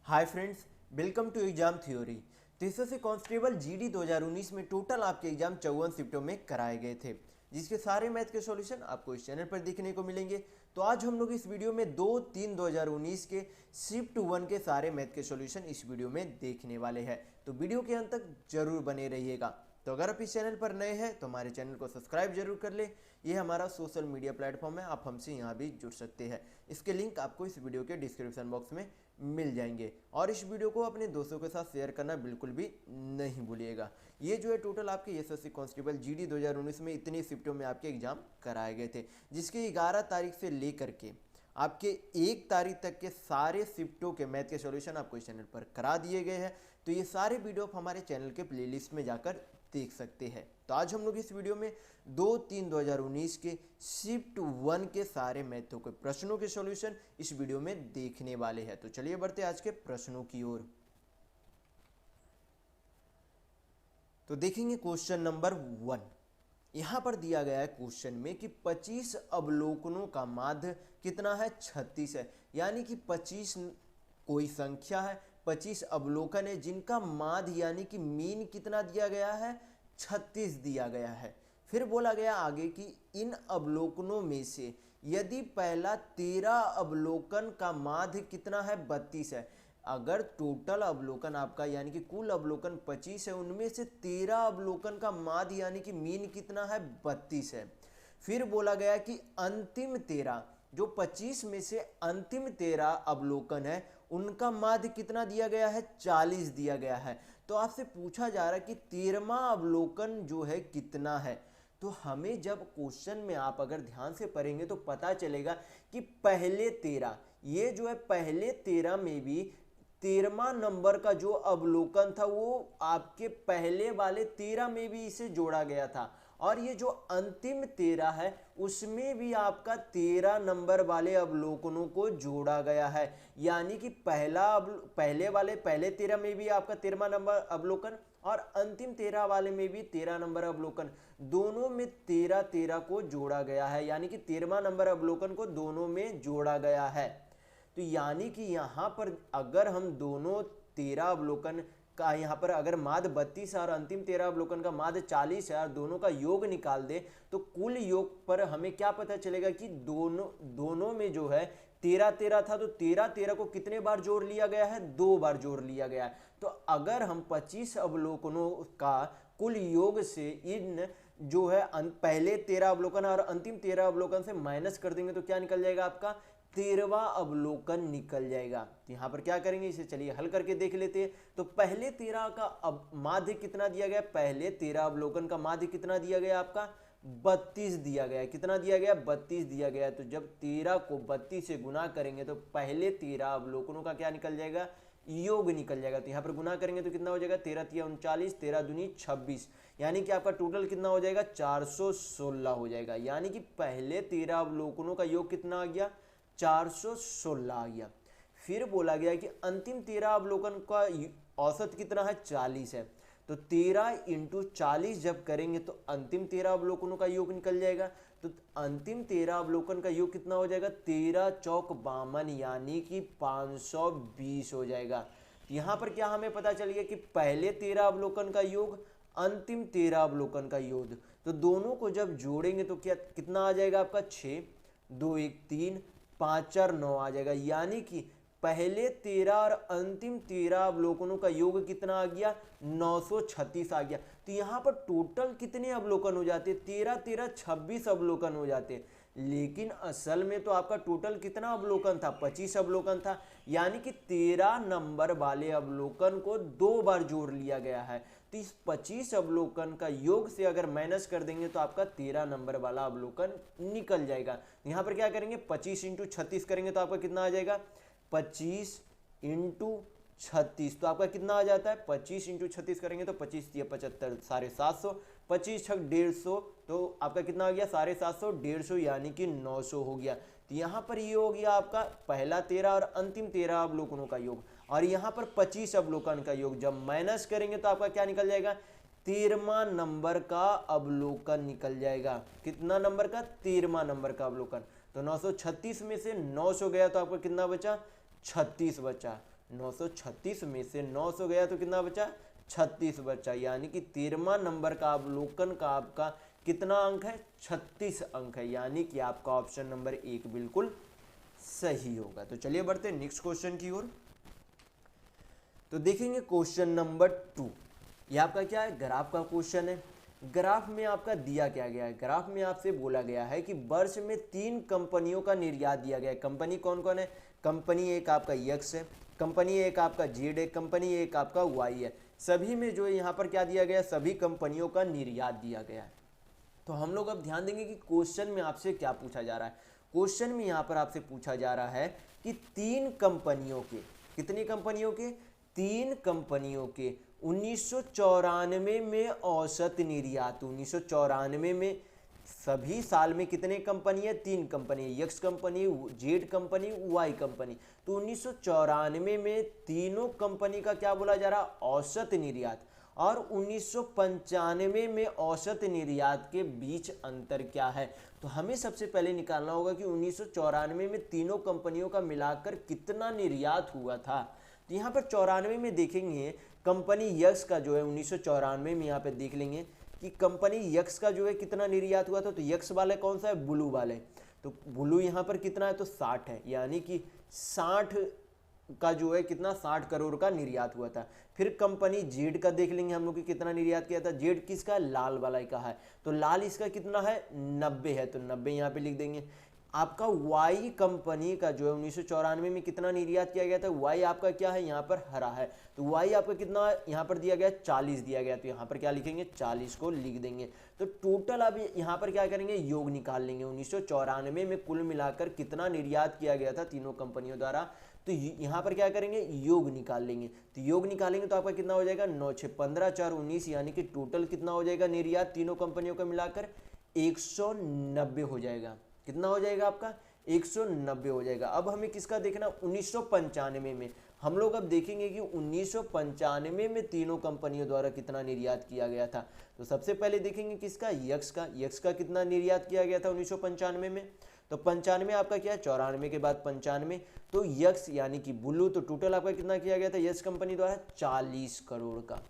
Hi friends, welcome to exam theory. तो SSC constable GD 2019 में total आपके exam 54 शिफ्टों में कराए गए थे, जिसके सारे मैथ के सॉल्यूशन आपको इस चैनल पर देखने को मिलेंगे। तो आज हम लोग इस वीडियो में 2-3-2019 के शिफ्ट 1 के सारे मैथ के सॉल्यूशन इस वीडियो में देखने वाले हैं। तो वीडियो के अंत तक जरूर बने रहिएगा। तो अगर आप इस चैनल पर नए हैं तो हमारे चैनल को सब्सक्राइब जरूर कर ले। ये हमारा सोशल मीडिया प्लेटफॉर्म है, आप हमसे यहाँ भी जुड़ सकते हैं। इसके लिंक आपको इस वीडियो के डिस्क्रिप्शन बॉक्स में मिल जाएंगे और इस वीडियो को अपने दोस्तों के साथ शेयर करना बिल्कुल भी नहीं भूलिएगा। ये जो है टोटल आपके एसएससी कांस्टेबल जीडी 2019 में इतनी शिफ्टों में आपके एग्जाम कराए गए थे, जिसके 11 तारीख से लेकर के आपके 1 तारीख तक के सारे शिफ्टों के मैथ के सॉल्यूशन आपको इस चैनल पर करा दिए गए हैं। तो ये सारे वीडियो आप हमारे चैनल के प्लेलिस्ट में जाकर देख सकते हैं। तो आज हम लोग इस वीडियो में 2-3-2019 के शिफ्ट 1 के सारे मैथों के प्रश्नों के सॉल्यूशन इस वीडियो में देखने वाले हैं। तो चलिए बढ़ते आज के प्रश्नों की ओर। तो देखेंगे क्वेश्चन नंबर 1। यहां पर दिया गया है क्वेश्चन में कि 25 अवलोकनों का माध्य कितना है, 36 है। यानी कि 25 कोई संख्या है, 25 अवलोकन है जिनका माध्य यानी कि मीन कितना दिया गया है, 36 दिया गया है। फिर बोला गया आगे कि इन अवलोकनों में से यदि पहला 13 अवलोकन का माध्य कितना है, 32 है। अगर टोटल अवलोकन आपका यानी कि कुल अवलोकन 25 है, उनमें से 13 अवलोकन का माध्य यानी कि मीन कितना है, 32 है। फिर बोला गया कि अंतिम 13, जो 25 में से अंतिम 13 अवलोकन है उनका माध्य कितना दिया गया है, 40 दिया गया है। तो आपसे पूछा जा रहा है कि 13वां अवलोकन जो है कितना है। तो हमें जब क्वेश्चन में आप अगर ध्यान से पढ़ेंगे तो पता चलेगा कि पहले 13, ये जो है पहले 13 में भी 13वां नंबर का जो अवलोकन था वो आपके पहले वाले 13 में भी इसे जोड़ा गया था, और ये जो अंतिम 13 है उसमें भी आपका 13 नंबर वाले अवलोकनों को जोड़ा गया है। यानी कि पहले 13 में भी आपका 13वां नंबर अवलोकन और अंतिम 13 वाले में भी 13 नंबर अवलोकन, दोनों में 13 को जोड़ा गया है। यानी कि 13वां नंबर अवलोकन को दोनों में जोड़ा गया है। तो यानी कि यहाँ पर अगर हम दोनों 13 अवलोकन का यहाँ पर अगर माध्य 32 है और अंतिम 13 अवलोकन का माध्य 40 है और दोनों का योग निकाल दे तो कुल योग पर हमें क्या पता चलेगा कि दोनों में जो है 13 था, तो 13 को कितने बार जोड़ लिया गया है, 2 बार जोड़ लिया गया है। तो अगर हम 25 अवलोकनों का कुल योग से इन जो है पहले 13 अवलोकन और अंतिम 13 अवलोकन से माइनस कर देंगे तो क्या निकल जाएगा, आपका 13वां अवलोकन निकल जाएगा। तो यहां पर क्या करेंगे, इसे चलिए हल करके देख लेते हैं। तो पहले 13 का माध्य कितना दिया गया, पहले 13 अवलोकन का माध्य कितना दिया गया, आपका 32 दिया गया। कितना दिया गया, 32 दिया गया। तो जब 13 को 32 से गुना करेंगे तो पहले 13 अवलोकनों का क्या निकल जाएगा, योग निकल जाएगा। तो यहाँ पर गुना करेंगे तो कितना हो जाएगा, 13 × 39, 13 दूनी 26, यानी कि आपका टोटल कितना हो जाएगा, 416 हो जाएगा। यानी कि पहले 13 अवलोकनों का योग कितना आ गया, 416 आ गया। फिर बोला गया कि अंतिम 13 अवलोकन का औसत कितना है, 40 है। तो 13 × 40 जब करेंगे तो अंतिम 13 अवलोकनों का योग निकल जाएगा। तो अंतिम 13 अवलोकन का योग कितना हो जाएगा, 13 चौक 52, यानी कि 520 हो जाएगा। यहां पर क्या हमें पता चल गया कि पहले 13 अवलोकन का योग, अंतिम 13 अवलोकन का योग, तो दोनों को जब जोड़ेंगे तो क्या कितना आ जाएगा, आपका 6, 2 1 3, 5 4 9 आ जाएगा। यानी कि पहले 13 और अंतिम 13 अवलोकनों का योग कितना आ गया, 936 आ गया। तो यहाँ पर टोटल कितने अवलोकन हो जाते, 13 26 अवलोकन हो जाते। लेकिन असल में तो आपका टोटल कितना अवलोकन था, 25 अवलोकन था। यानी कि 13 नंबर वाले अवलोकन को 2 बार जोड़ लिया गया है। तो इस 25 अवलोकन का योग से अगर माइनस कर देंगे तो आपका 13 नंबर वाला अवलोकन निकल जाएगा। यहाँ पर क्या करेंगे, 25 × 36 करेंगे तो आपका कितना आ जाएगा, 25 × 36, तो आपका कितना आ जाता है, 25 × 36 करेंगे तो 25 × 75, 750, 25 × 150, तो आपका कितना आ गया, 750, 150 यानी कि 900 हो गया। तो यहाँ पर ये हो गया आपका पहला 13 और अंतिम 13 अवलोकनों का योग, और यहाँ पर 25 अवलोकन का योग जब माइनस करेंगे तो आपका क्या निकल जाएगा, 13वां नंबर का अवलोकन निकल जाएगा। कितना नंबर का, 13वां नंबर का अवलोकन। तो 936 में से 900 गया तो आपका कितना बचा, 36 बचा। 936 में से 900 गया तो कितना बचा, 36 बचा, यानी कि 13वां नंबर का अवलोकन का आपका कितना अंक है, 36 अंक है, यानी कि आपका ऑप्शन नंबर 1 बिल्कुल सही होगा। तो चलिए बढ़ते हैं नेक्स्ट क्वेश्चन की ओर। तो देखेंगे क्वेश्चन नंबर 2, ये आपका क्या है, ग्राफ का क्वेश्चन है। ग्राफ में आपका दिया क्या गया है, ग्राफ में आपसे बोला गया है कि वर्ष में 3 कंपनियों का निर्यात दिया गया है। कंपनी कौन कौन है, कंपनी एक आपका यक्स है, कंपनी एक आपका जेड है, कंपनी एक आपका वाई है। सभी में जो है यहाँ पर क्या दिया गया है, सभी कंपनियों का निर्यात दिया गया है। तो हम लोग अब ध्यान देंगे कि क्वेश्चन में आपसे क्या पूछा जा रहा है। क्वेश्चन में यहाँ पर आपसे पूछा जा रहा है कि 3 कंपनियों के, कितनी कंपनियों के, 3 कंपनियों के 1994 में औसत निर्यात, 1994 में सभी साल में कितने कंपनी है, 3 company, X company, Z company, Y company. तो 1994 में तीनों कंपनी का क्या बोला जा रहा है, औसत निर्यात, और 1995 में औसत निर्यात के बीच अंतर क्या है। तो हमें सबसे पहले निकालना होगा कि 1994 में तीनों कंपनियों का मिलाकर कितना निर्यात हुआ था। तो यहाँ पर 94 में देखेंगे कंपनी यक्स का जो है 1994 में यहाँ पे देख लेंगे कि कंपनी यक्स का जो है कितना निर्यात हुआ था। तो यक्स वाले कौन सा है, ब्लू वाले, तो ब्लू यहाँ पर कितना है, तो 60 है, यानी कि 60 का जो है कितना, 60 करोड़ का निर्यात हुआ था। फिर कंपनी जेड का देख लेंगे हम लोग कि कितना निर्यात किया था। जेड किसका, लाल वाला का है, तो लाल इसका कितना है, 90 है, तो 90 यहाँ पे लिख देंगे। आपका वाई कंपनी का जो है 1994 में कितना निर्यात किया गया था, वाई आपका क्या है, यहाँ पर हरा है, तो वाई आपका कितना यहाँ पर दिया गया, 40 दिया गया, तो यहाँ पर क्या लिखेंगे, 40 को लिख देंगे। तो टोटल अब यहाँ पर क्या करेंगे, योग निकाल लेंगे। 1994 में कुल मिलाकर कितना निर्यात किया गया था तीनों कंपनियों द्वारा, तो यहाँ पर क्या करेंगे, योग निकाल लेंगे। तो योग निकालेंगे तो आपका कितना हो जाएगा, 9 6 15 4 19, यानी कि टोटल कितना हो जाएगा निर्यात तीनों कंपनियों का मिलाकर 190 हो जाएगा। कितना हो जाएगा आपका, 190 हो जाएगा। अब हमें किसका देखना, 1995 में। हम लोग अब देखेंगे कि 1995 में तीनों कंपनियों द्वारा कितना निर्यात किया गया था। तो सबसे पहले देखेंगे किसका, यक्स का। यक्स का कितना निर्यात किया गया था 1995 में, तो 95 आपका क्या है, 94 के बाद 95, तो यक्स यानी कि ब्लू, तो टोटल आपका कितना किया गया था यक्स कंपनी द्वारा, 40 करोड़ का।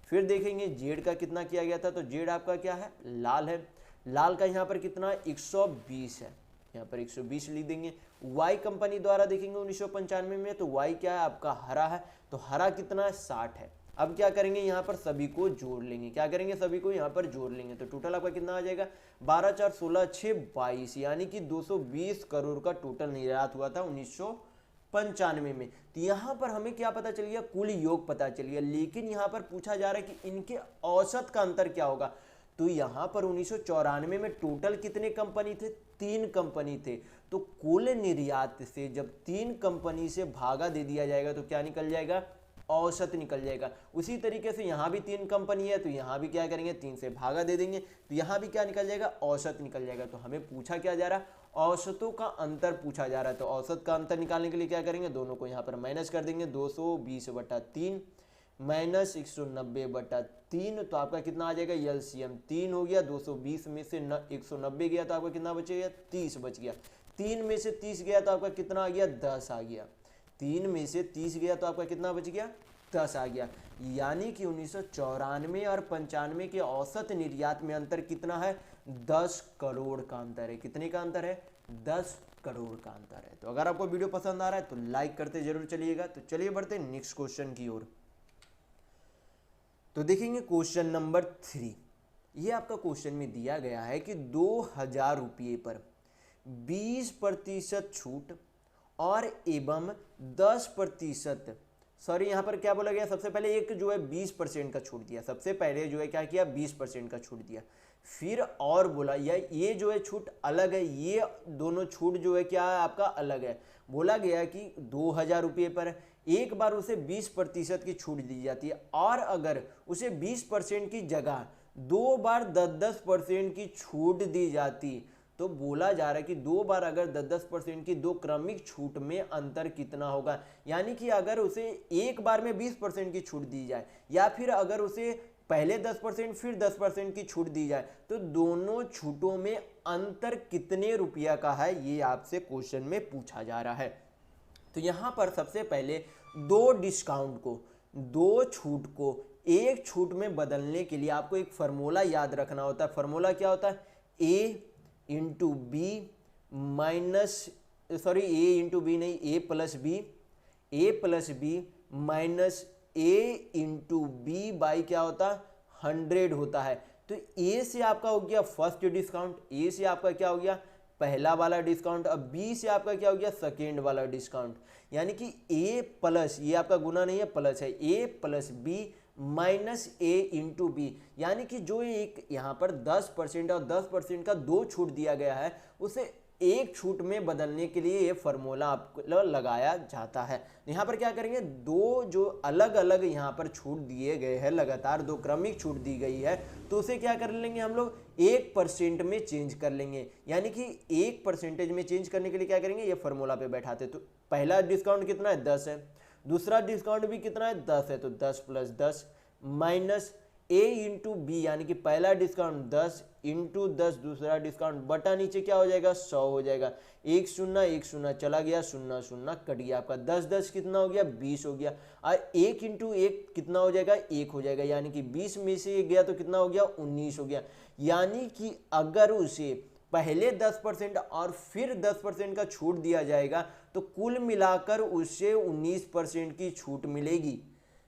फिर देखेंगे जेड का कितना किया गया था, तो जेड आपका क्या है, लाल है, लाल का यहाँ पर कितना 120 है, यहाँ पर 120 लिख देंगे। वाई कंपनी द्वारा देखेंगे 1995 में, तो वाई क्या है आपका, हरा है, तो हरा कितना है, 60 है। अब क्या करेंगे, यहाँ पर सभी को जोड़ लेंगे, क्या करेंगे, सभी को यहाँ पर जोड़ लेंगे, तो टोटल आपका कितना आ जाएगा, 12 4 16 6 22, यानी कि 220 करोड़ का टोटल निर्यात हुआ था 1995 में। तो यहाँ पर हमें क्या पता चल गया, कुल योग पता चल गया, लेकिन यहाँ पर पूछा जा रहा है कि इनके औसत का अंतर क्या होगा। तो यहाँ पर 1994 में टोटल कितने कंपनी थे, 3 कंपनी थे, तो कुल निर्यात से जब 3 कंपनी से भागा दे दिया जाएगा तो क्या निकल जाएगा, औसत निकल जाएगा। उसी तरीके से यहाँ भी 3 कंपनी है, तो यहाँ भी क्या करेंगे, 3 से भागा दे देंगे, तो यहाँ भी क्या निकल जाएगा, औसत निकल जाएगा। तो हमें पूछा क्या जा रहा है, औसतों का अंतर पूछा जा रहा है। तो औसत का अंतर निकालने के लिए क्या करेंगे, दोनों को यहाँ पर माइनस कर देंगे, 220/3 माइनस 190/3, तो आपका कितना आ जाएगा, एलसीएम 3 हो गया। 220 में से 190 गया तो आपका कितना बचेगा, 30 बच गया। 3 में से 30 गया तो आपका कितना आ गया, 10 आ गया। 3 में से 30 गया तो आपका कितना बच गया, 10 आ गया। यानी कि 1994 और 95 के औसत निर्यात में अंतर कितना है, 10 करोड़ का अंतर है। कितने का अंतर है, 10 करोड़ का अंतर है। तो अगर आपको वीडियो पसंद आ रहा है तो लाइक करते जरूर चलिएगा। तो चलिए बढ़ते हैं नेक्स्ट क्वेश्चन की ओर। तो देखेंगे क्वेश्चन नंबर 3। ये आपका क्वेश्चन में दिया गया है कि 2000 रुपये पर 20% छूट और एवं 10%, सॉरी यहाँ पर क्या बोला गया, सबसे पहले एक जो है 20% का छूट दिया, सबसे पहले जो है क्या किया, 20% का छूट दिया। फिर और बोला ये जो है छूट अलग है, ये दोनों छूट जो है क्या है आपका अलग है। बोला गया कि 2000 रुपये पर एक बार उसे 20% की छूट दी जाती है, और अगर उसे 20% की जगह 2 बार 10% की छूट दी जाती, तो बोला जा रहा है कि 2 बार अगर 10% की 2 क्रमिक छूट में अंतर कितना होगा। यानी कि अगर उसे एक बार में 20% की छूट दी जाए, या फिर अगर उसे पहले 10% फिर 10% की छूट दी जाए, तो दोनों छूटों में अंतर कितने रुपया का है, ये आपसे क्वेश्चन में पूछा जा रहा है। तो यहाँ पर सबसे पहले दो डिस्काउंट को, दो छूट को एक छूट में बदलने के लिए आपको एक फार्मूला याद रखना होता है। फार्मूला क्या होता है? A into B minus, sorry A into B नहीं, A plus B minus A into B by क्या होता है? 100 होता है। तो ए से आपका हो गया फर्स्ट डिस्काउंट, ए से आपका क्या हो गया? पहला वाला डिस्काउंट। अब बी से आपका क्या हो गया? सेकेंड वाला डिस्काउंट। यानी कि ए प्लस, ये आपका गुना नहीं है, प्लस है, ए plus B minus A into B. यानी कि जो एक यहाँ पर 10% और 10% का दो छूट दिया गया है, उसे एक छूट में बदलने के लिए ये फार्मूला आपको लगाया जाता है। यहाँ पर क्या करेंगे? दो जो अलग अलग यहाँ पर छूट दिए गए हैं, लगातार दो क्रमिक छूट दी गई है, तो उसे क्या कर लेंगे हम लोग? 1% में चेंज कर लेंगे। यानी कि 1% में चेंज करने के लिए क्या करेंगे? ये फार्मूला पे बैठाते। तो पहला डिस्काउंट कितना है? 10 है। दूसरा डिस्काउंट भी कितना है? 10 है। तो 10 plus 10 minus A into B, यानी कि पहला डिस्काउंट 10 इंटू 10 दूसरा डिस्काउंट, बटा नीचे क्या हो जाएगा? 100 हो जाएगा। एक शून्य चला गया, शून्य शून्य कट गया, आपका 10 10 कितना हो गया? 20 हो गया। और 1 इंटू 1 कितना हो जाएगा? 1 हो जाएगा। यानी कि 20 में से 1 गया तो कितना हो गया? 19 हो गया। यानी कि अगर उसे पहले 10% और फिर 10% का छूट दिया जाएगा तो कुल मिलाकर उसे 19% की छूट मिलेगी।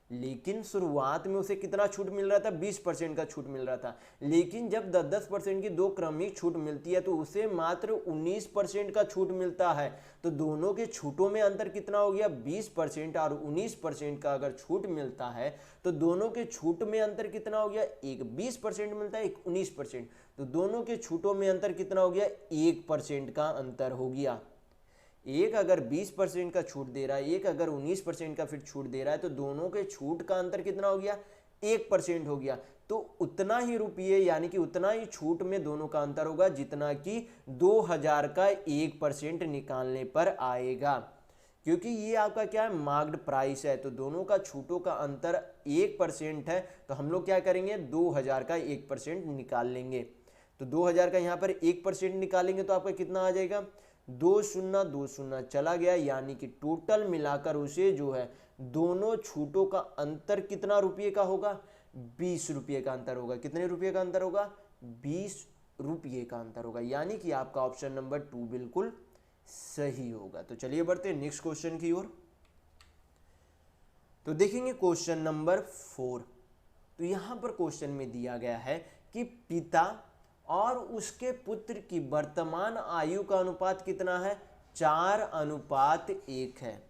लेकिन शुरुआत में उसे कितना छूट मिल रहा था? 20% का छूट मिल रहा था। लेकिन जब 10% की दो क्रमिक छूट मिलती है तो उसे मात्र 19% का छूट मिलता है। तो दोनों के छूटों में अंतर कितना हो गया? 20% और 19% का अगर छूट मिलता है तो दोनों के छूट में अंतर कितना हो गया? एक 20% मिलता है, एक 19%। तो दोनों के छूटों में अंतर कितना हो गया? 1% का अंतर हो गया। एक अगर 20% का छूट दे रहा है, एक अगर 19% का फिर छूट दे रहा है, तो दोनों के छूट का अंतर कितना हो गया? 1% हो गया। तो उतना ही रुपये, यानी कि उतना ही छूट में दोनों का अंतर होगा जितना कि 2000 का 1% निकालने पर आएगा। क्योंकि ये आपका क्या है? मार्क्ड प्राइस है। तो दोनों का छूटों का अंतर 1% है। तो हम लोग क्या करेंगे? 2000 का 1% निकाल लेंगे। तो 2000 का यहाँ पर 1% निकालेंगे तो आपका कितना आ जाएगा? 20 चला गया। यानी कि टोटल मिलाकर उसे जो है दोनों छूटों का अंतर कितना रुपये का होगा? 20 रुपये का अंतर होगा। कितने रुपये का अंतर होगा? 20 रुपये का अंतर होगा। यानी कि आपका ऑप्शन नंबर 2 बिल्कुल सही होगा। तो चलिए बढ़ते हैं नेक्स्ट क्वेश्चन की ओर। तो देखेंगे क्वेश्चन नंबर 4। तो यहां पर क्वेश्चन में दिया गया है कि पिता और उसके पुत्र की वर्तमान आयु का अनुपात कितना है? 4:1 है।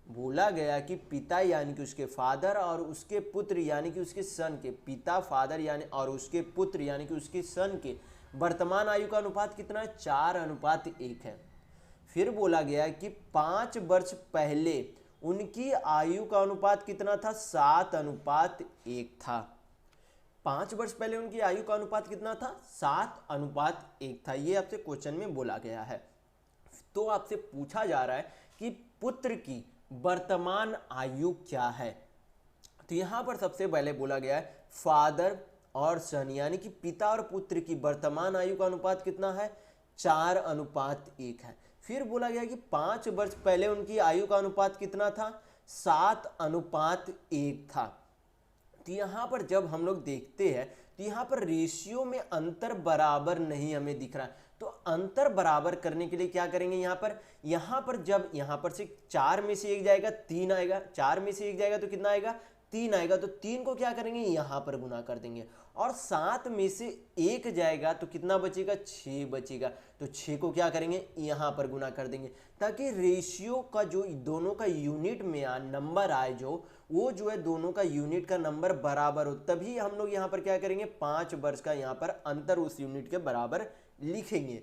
बोला गया कि पिता यानी कि उसके फादर और उसके पुत्र यानी कि उसके सन के, पिता फादर यानी और उसके पुत्र यानी कि उसके सन के वर्तमान आयु का अनुपात कितना है? 4:1 है। फिर बोला गया कि 5 वर्ष पहले उनकी आयु का अनुपात कितना था? 7:1 था। 5 वर्ष पहले उनकी आयु का अनुपात कितना था? 7:1 था। ये आपसे क्वेश्चन में बोला गया है। तो आपसे पूछा जा रहा है कि पुत्र की वर्तमान आयु क्या है। तो यहां पर सबसे पहले बोला गया है फादर और सन, यानी कि पिता और पुत्र की वर्तमान आयु का अनुपात कितना है? 4:1 है। फिर बोला गया कि 5 वर्ष पहले उनकी आयु का अनुपात कितना था? 7:1 था। तो यहाँ पर जब हम लोग देखते हैं तो यहाँ पर रेशियो में अंतर बराबर नहीं हमें दिख रहा है। तो अंतर बराबर करने के लिए क्या करेंगे? यहाँ पर जब यहाँ पर से 4 में से 1 जाएगा 3 आएगा, 4 में से 1 जाएगा तो कितना आएगा? 3 आएगा। तो 3 को क्या करेंगे? यहाँ पर गुना कर देंगे। और 7 में से 1 जाएगा तो कितना बचेगा? 6 बचेगा। तो 6 को क्या करेंगे? यहाँ पर गुना कर देंगे, ताकि रेशियो का जो दोनों का यूनिट में नंबर आए, वो जो है दोनों का यूनिट का नंबर बराबर हो। तभी हम लोग यहाँ पर क्या करेंगे? 5 वर्ष का यहाँ पर अंतर उस यूनिट के बराबर लिखेंगे।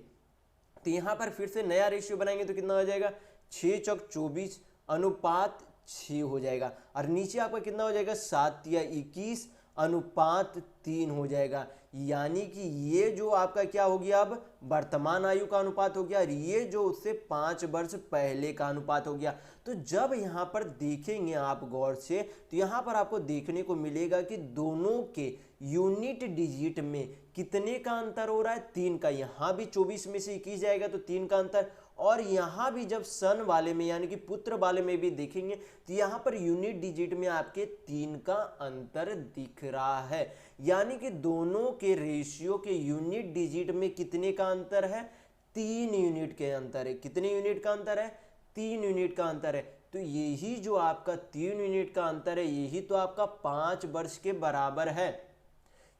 तो यहाँ पर फिर से नया रेशियो बनाएंगे तो कितना हो जाएगा? 6 चौक 24 अनुपात 6 हो जाएगा। और नीचे आपका कितना हो जाएगा? 7 या 21 अनुपात 3 हो जाएगा। यानी कि ये जो आपका क्या हो गया? अब वर्तमान आयु का अनुपात हो गया, और ये जो उससे 5 वर्ष पहले का अनुपात हो गया। तो जब यहाँ पर देखेंगे आप गौर से, तो यहाँ पर आपको देखने को मिलेगा कि दोनों के यूनिट डिजिट में कितने का अंतर हो रहा है? 3 का। यहाँ भी 24 में से 21 जाएगा तो 3 का अंतर, और यहाँ भी जब सन वाले में यानी कि पुत्र वाले में भी देखेंगे तो यहाँ पर यूनिट डिजिट में आपके 3 का अंतर दिख रहा है, यानी कि दोनों के रेशियो के यूनिट डिजिट में कितने का अंतर है, 3 यूनिट के अंतर है। कितने यूनिट का अंतर है, 3 यूनिट का अंतर है। तो यही जो आपका 3 यूनिट का अंतर है यही तो आपका 5 वर्ष के बराबर है,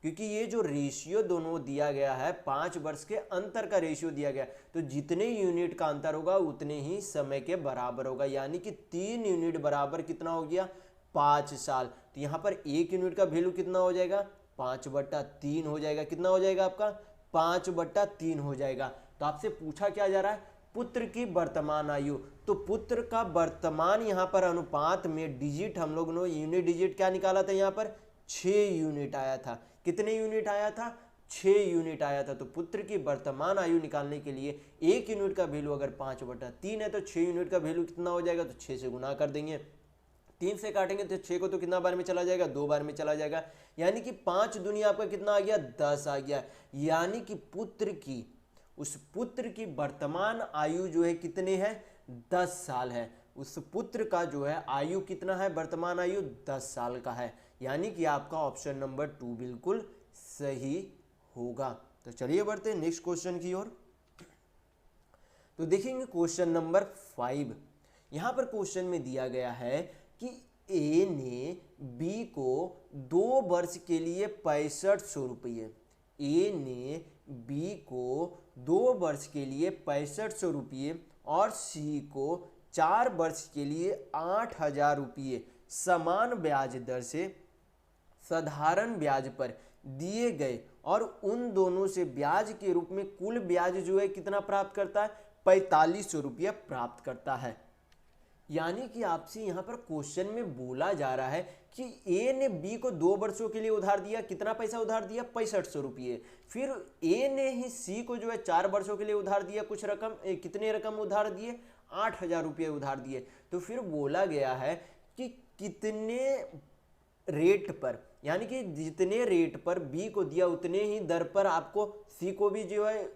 क्योंकि ये जो रेशियो दोनों दिया गया है 5 वर्ष के अंतर का रेशियो दिया गया, तो जितने यूनिट का अंतर होगा उतने ही समय के बराबर होगा, यानी कि 3 यूनिट बराबर कितना हो गया, 5 साल। तो यहाँ पर 1 यूनिट का वैल्यू कितना हो जाएगा, 5/3 हो जाएगा। कितना हो जाएगा आपका, 5/3 हो जाएगा। तो आपसे पूछा क्या जा रहा है, पुत्र की वर्तमान आयु। तो पुत्र का वर्तमान यहाँ पर अनुपात में डिजिट हम लोग ने यूनिट डिजिट क्या निकाला था, यहाँ पर 6 यूनिट आया था। कितने यूनिट आया था, 6 यूनिट आया था। तो पुत्र की वर्तमान आयु निकालने के लिए 1 यूनिट का वैल्यू अगर 5/3 है तो 6 यूनिट का वैल्यू कितना हो जाएगा, तो 6 से गुना कर देंगे। 3 से काटेंगे तो 6 को तो कितना बार में चला जाएगा, 2 बार में चला जाएगा, यानी कि 5 दूनी आपका कितना आ गया, 10 आ गया। यानी कि उस पुत्र की वर्तमान आयु जो है कितने है, 10 साल है। उस पुत्र का जो है आयु कितना है, वर्तमान आयु 10 साल का है, यानी कि आपका ऑप्शन नंबर 2 बिल्कुल सही होगा। तो चलिए बढ़ते हैं नेक्स्ट क्वेश्चन की ओर। तो देखेंगे क्वेश्चन नंबर 5। यहां पर क्वेश्चन में दिया गया है कि ए ने बी को 2 वर्ष के लिए 6500 रुपये, ए ने बी को 2 वर्ष के लिए 6500 रुपये और सी को 4 वर्ष के लिए 8000 रुपये समान ब्याज दर से साधारण ब्याज पर दिए गए, और उन दोनों से ब्याज के रूप में कुल ब्याज जो है कितना प्राप्त करता है, 4500 रुपया प्राप्त करता है। यानी कि आपसे यहाँ पर क्वेश्चन में बोला जा रहा है कि ए ने बी को 2 वर्षों के लिए उधार दिया, कितना पैसा उधार दिया, 6500 रुपये। फिर ए ने ही सी को जो है 4 वर्षों के लिए उधार दिया, कुछ रकम, कितने रकम उधार दिए, 8000 रुपये उधार दिए। तो फिर बोला गया है कि कितने रेट पर, यानी कि जितने रेट पर बी को दिया उतने ही दर पर आपको सी को भी जो है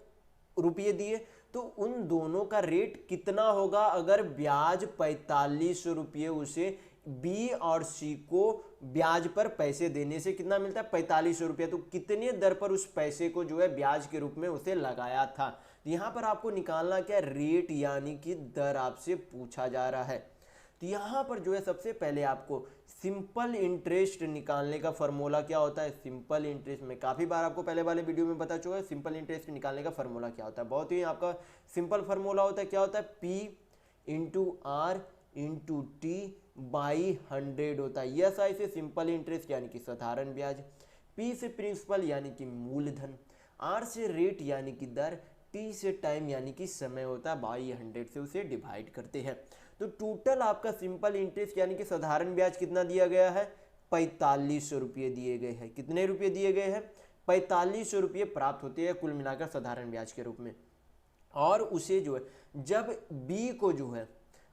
रुपये दिए, तो उन दोनों का रेट कितना होगा अगर ब्याज 4500 रुपये उसे बी और सी को ब्याज पर पैसे देने से कितना मिलता है, 4500 रुपये। तो कितने दर पर उस पैसे को जो है ब्याज के रूप में उसे लगाया था। तो यहाँ पर आपको निकालना क्या, रेट यानी कि दर आपसे पूछा जा रहा है। तो यहाँ पर जो है सबसे पहले आपको सिंपल इंटरेस्ट निकालने का फॉर्मूला क्या होता है, सिंपल इंटरेस्ट में काफ़ी बार आपको पहले वाले वीडियो में बता चुका है सिंपल इंटरेस्ट निकालने का फॉर्मूला क्या होता है। बहुत ही आपका सिंपल फार्मूला होता है, क्या होता है, P/R/T/100 होता है। यस आई से सिंपल इंटरेस्ट यानी कि साधारण ब्याज, P से प्रिंसिपल यानी कि मूलधन, R से रेट यानी कि दर, T से टाइम यानी कि समय होता है, बाई 100 से उसे डिवाइड करते हैं। तो टोटल आपका सिंपल इंटरेस्ट यानी कि साधारण ब्याज कितना दिया गया है, 4500 रुपये दिए गए हैं। कितने रुपये दिए गए हैं, 4500 रुपये प्राप्त होते हैं कुल मिलाकर साधारण ब्याज के रूप में। और उसे जो है जब बी को जो है,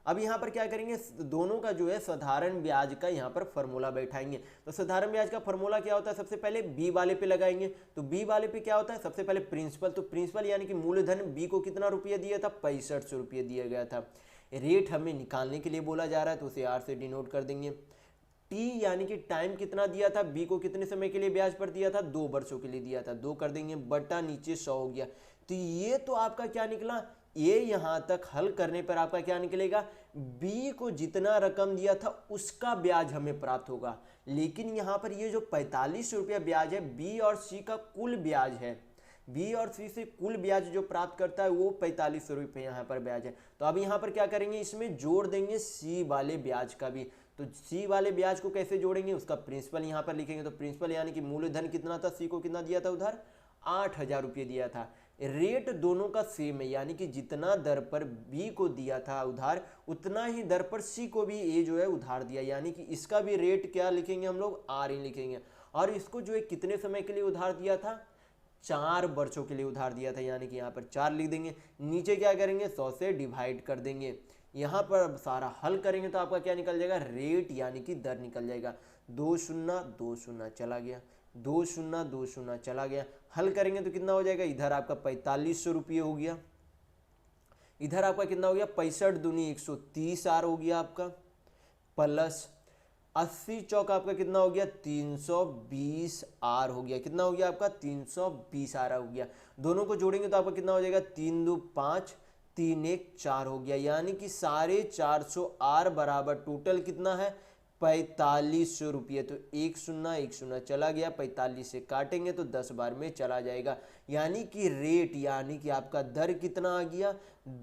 अब यहाँ पर क्या करेंगे, दोनों का जो है साधारण ब्याज का यहाँ पर फॉर्मूला बैठाएंगे। तो साधारण ब्याज का फॉर्मूला क्या होता है, सबसे पहले बी वाले पे लगाएंगे। तो बी वाले पे क्या होता है, सबसे पहले प्रिंसिपल, तो प्रिंसिपल यानी कि मूलधन बी को कितना रुपया दिया था, 6500 रुपये दिया गया था। रेट हमें निकालने के लिए बोला जा रहा है तो उसे आर से डिनोट कर देंगे। टी यानी कि टाइम कितना दिया था, बी को कितने समय के लिए ब्याज पर दिया था, 2 वर्षों के लिए दिया था, 2 कर देंगे, बटा नीचे 100 हो गया। तो ये तो आपका क्या निकला, ये यहाँ तक हल करने पर आपका क्या निकलेगा, बी को जितना रकम दिया था उसका ब्याज हमें प्राप्त होगा। लेकिन यहाँ पर ये जो 4500 रुपया ब्याज है बी और सी का कुल ब्याज है, बी और सी से कुल ब्याज जो प्राप्त करता है वो 4500 रुपये यहाँ पर ब्याज है। तो अब यहाँ पर क्या करेंगे, इसमें जोड़ देंगे सी वाले ब्याज का भी। तो सी वाले ब्याज को कैसे जोड़ेंगे, उसका प्रिंसिपल यहाँ पर लिखेंगे। तो प्रिंसिपल यानी कि मूलधन कितना था, सी को कितना दिया था उधार, 8000 रुपये दिया था। रेट दोनों का सेम है, यानी कि जितना दर पर बी को दिया था उधार उतना ही दर पर सी को भी ए जो है उधार दिया, यानी कि इसका भी रेट क्या लिखेंगे हम लोग, आर ही लिखेंगे। और इसको जो है कितने समय के लिए उधार दिया था, 4 वर्षों के लिए उधार दिया था, यानी कि यहाँ पर 4 लिख देंगे। नीचे क्या करेंगे, 100 से डिवाइड कर देंगे। यहाँ पर सारा हल करेंगे तो आपका क्या निकल जाएगा, रेट यानी कि दर निकल जाएगा। 2 शून्य 2 शून्य चला गया, 2 शून्य 2 शून्य चला गया। हल करेंगे तो कितना हो जाएगा, इधर आपका 4500 रुपये हो गया, इधर आपका कितना हो गया 65 दूनी 130 आर हो गया आपका, प्लस 80 चौक आपका कितना हो गया 320 आर हो गया, कितना हो गया आपका 320 आर हो गया। दोनों को जोड़ेंगे तो आपका कितना हो जाएगा 3 2 5 3 1 4 हो गया, यानी कि 450 आर बराबर टोटल कितना है 4500 रुपये। तो 1 0 चला गया, 45 से काटेंगे तो 10 बार में चला जाएगा, यानी कि रेट यानी कि आपका दर कितना आ गया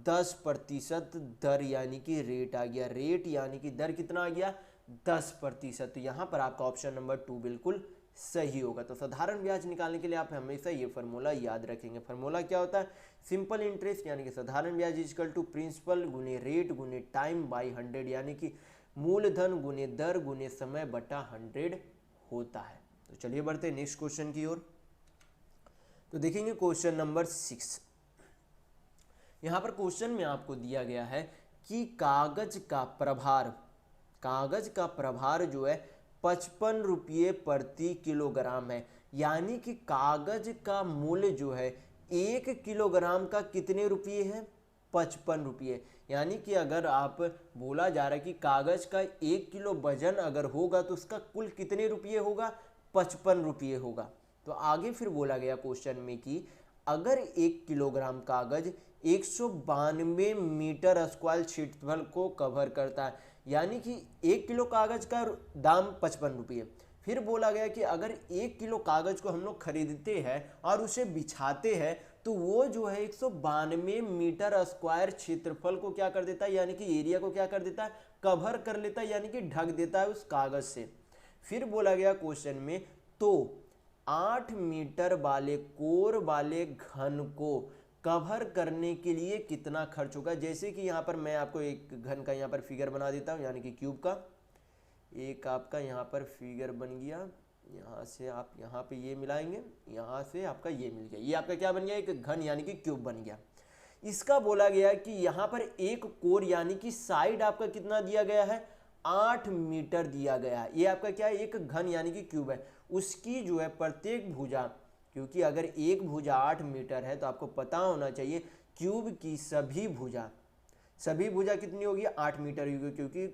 10% दर यानी कि रेट आ गया, रेट यानी कि दर कितना आ गया 10%। तो यहाँ पर आपका ऑप्शन नंबर 2 बिल्कुल सही होगा। तो साधारण ब्याज निकालने के लिए आप हमेशा ये फार्मूला याद रखेंगे। फार्मूला क्या होता है, सिंपल इंटरेस्ट यानी कि साधारण ब्याज इक्वल टू प्रिंसिपल गुने रेट गुने टाइम बाई 100, यानी कि मूलधन गुने दर गुने समय बटा 100 होता है। तो चलिए बढ़ते हैं नेक्स्ट क्वेश्चन की ओर। तो देखेंगे क्वेश्चन नंबर 6। यहाँ पर क्वेश्चन में आपको दिया गया है कि कागज का प्रभार जो है 55 रुपये प्रति किलोग्राम है, यानी कि कागज का मूल्य जो है 1 किलोग्राम का कितने रुपये है 55 रुपये। यानी कि अगर आप बोला जा रहा है कि कागज का 1 किलो वजन अगर होगा तो उसका कुल कितने रुपये होगा 55 रुपये होगा। तो आगे फिर बोला गया क्वेश्चन में कि अगर 1 किलोग्राम कागज 192 मीटर स्क्वायर क्षेत्रफल को कवर करता है, यानी कि 1 किलो कागज का दाम 55 रुपये। फिर बोला गया कि अगर 1 किलो कागज को हम लोग खरीदते हैं और उसे बिछाते हैं तो वो जो है 192 मीटर स्क्वायर क्षेत्रफल को क्या कर देता है, यानी कि एरिया को क्या कर देता है कवर कर लेता है, यानी कि ढक देता है उस कागज से। फिर बोला गया क्वेश्चन में तो 8 मीटर वाले कोर वाले घन को कवर करने के लिए कितना खर्च होगा। जैसे कि यहाँ पर मैं आपको एक घन का यहाँ पर फिगर बना देता हूँ, यानी कि क्यूब का एक आपका यहाँ पर फिगर बन गया, यहाँ से आप यहाँ पे ये मिलाएंगे, यहाँ से आपका ये मिल गया, ये आपका क्या बन गया एक घन यानी कि क्यूब बन गया। इसका बोला गया कि यहाँ पर एक कोर यानी कि साइड आपका कितना दिया गया है 8 मीटर दिया गया है। ये आपका क्या है एक घन यानी कि क्यूब है, उसकी जो है प्रत्येक भुजा, क्योंकि अगर एक भुजा 8 मीटर है तो आपको पता होना चाहिए क्यूब की सभी भुजा कितनी होगी 8 मीटर होगी, क्योंकि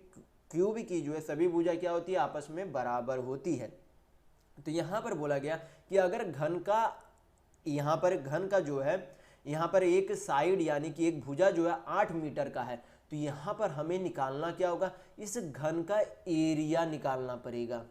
क्यूब की जो है सभी भुजा क्या होती है आपस में बराबर होती है। तो यहाँ पर बोला गया कि अगर घन का जो है यहाँ पर एक साइड यानी कि एक भुजा जो है 8 मीटर का है, तो यहाँ पर हमें निकालना क्या होगा इस घन का एरिया निकालना पड़ेगा।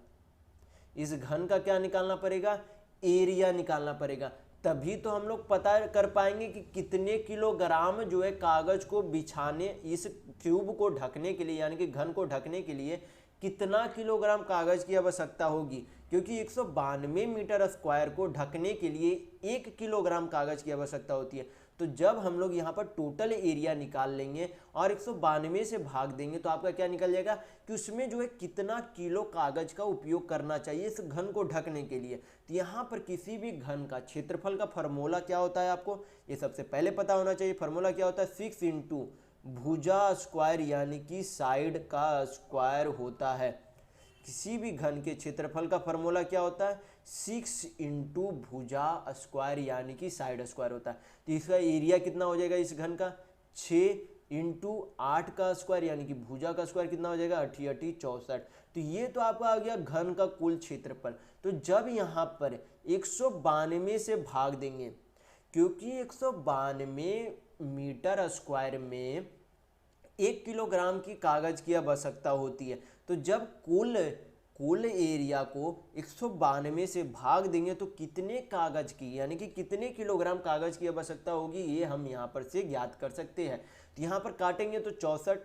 इस घन का क्या निकालना पड़ेगा एरिया निकालना पड़ेगा, तभी तो हम लोग पता कर पाएंगे कि कितने किलोग्राम जो है कागज को बिछाने इस क्यूब को ढकने के लिए यानी कि घन को ढकने के लिए कितना किलोग्राम कागज की आवश्यकता होगी, क्योंकि 192 मीटर स्क्वायर को ढकने के लिए 1 किलोग्राम कागज की आवश्यकता होती है। तो जब हम लोग यहाँ पर टोटल एरिया निकाल लेंगे और 192 से भाग देंगे तो आपका क्या निकल जाएगा कि उसमें जो है कितना किलो कागज का उपयोग करना चाहिए इस घन को ढकने के लिए। तो यहाँ पर किसी भी घन का क्षेत्रफल का फार्मूला क्या होता है आपको ये सबसे पहले पता होना चाहिए। फार्मूला क्या होता है 6 इंटू भुजा स्क्वायर यानी कि साइड का स्क्वायर होता है। किसी भी घन के क्षेत्रफल का फार्मूला क्या होता है 6 इंटू भुजा स्क्वायर यानी कि साइड स्क्वायर होता है। तो इसका एरिया कितना हो जाएगा इस घन का 6 इंटू 8 का स्क्वायर यानी कि भुजा का स्क्वायर कितना हो जाएगा 8 8 64। तो ये तो आपका आ गया घन का कुल क्षेत्रफल। तो जब यहाँ पर 192 से भाग देंगे, क्योंकि 192 मीटर स्क्वायर में 1 किलोग्राम की कागज की आवश्यकता होती है, तो जब कुल एरिया को 192 से भाग देंगे तो कितने कागज की यानी कि कितने किलोग्राम कागज की आवश्यकता होगी ये हम यहाँ पर से ज्ञात कर सकते हैं। तो यहाँ पर काटेंगे तो 64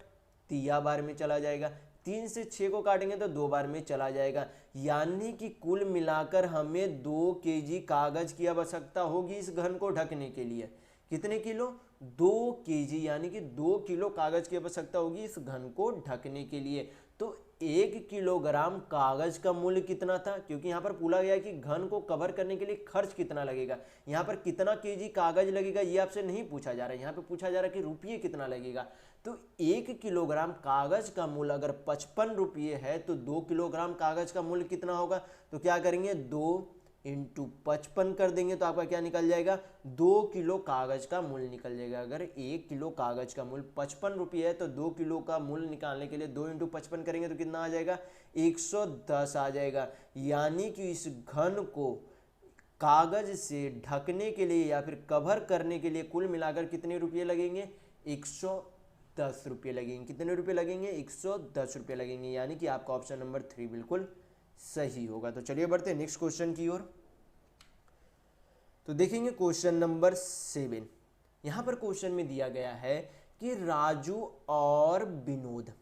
3 बार में चला जाएगा, 3 से 6 को काटेंगे तो 2 बार में चला जाएगा, यानी कि कुल मिलाकर हमें 2 केजी कागज की आवश्यकता होगी इस घन को ढकने के लिए। कितने किलो 2 केजी यानी कि 2 किलो कागज की आवश्यकता होगी इस घन को ढकने के लिए। तो 1 किलोग्राम कागज का मूल्य कितना था, क्योंकि यहाँ पर पूछा गया कि घन को कवर करने के लिए खर्च कितना लगेगा। यहाँ पर कितना केजी कागज लगेगा ये आपसे नहीं पूछा जा रहा है, यहाँ पे पूछा जा रहा है कि रुपये कितना लगेगा। तो 1 किलोग्राम कागज का मूल्य अगर 55 रुपये है तो 2 किलोग्राम कागज का मूल्य कितना होगा। तो क्या करेंगे 2 इंटू 55 कर देंगे तो आपका क्या निकल जाएगा, 2 किलो कागज का मूल्य निकल जाएगा। अगर 1 किलो कागज का मूल्य 55 रुपये है तो 2 किलो का मूल्य निकालने के लिए 2 इंटू 55 करेंगे तो कितना आ जाएगा, 110 आ जाएगा। यानी कि इस घन को कागज से ढकने के लिए या फिर कवर करने के लिए कुल मिलाकर कितने रुपये लगेंगे, 110 रुपये लगेंगे। कितने रुपये लगेंगे, 110 रुपये लगेंगे। यानी कि आपका ऑप्शन नंबर 3 बिल्कुल सही होगा। तो चलिए बढ़ते हैं नेक्स्ट क्वेश्चन की ओर। तो देखेंगे क्वेश्चन नंबर 7। यहां पर क्वेश्चन में दिया गया है कि राजू और विनोद,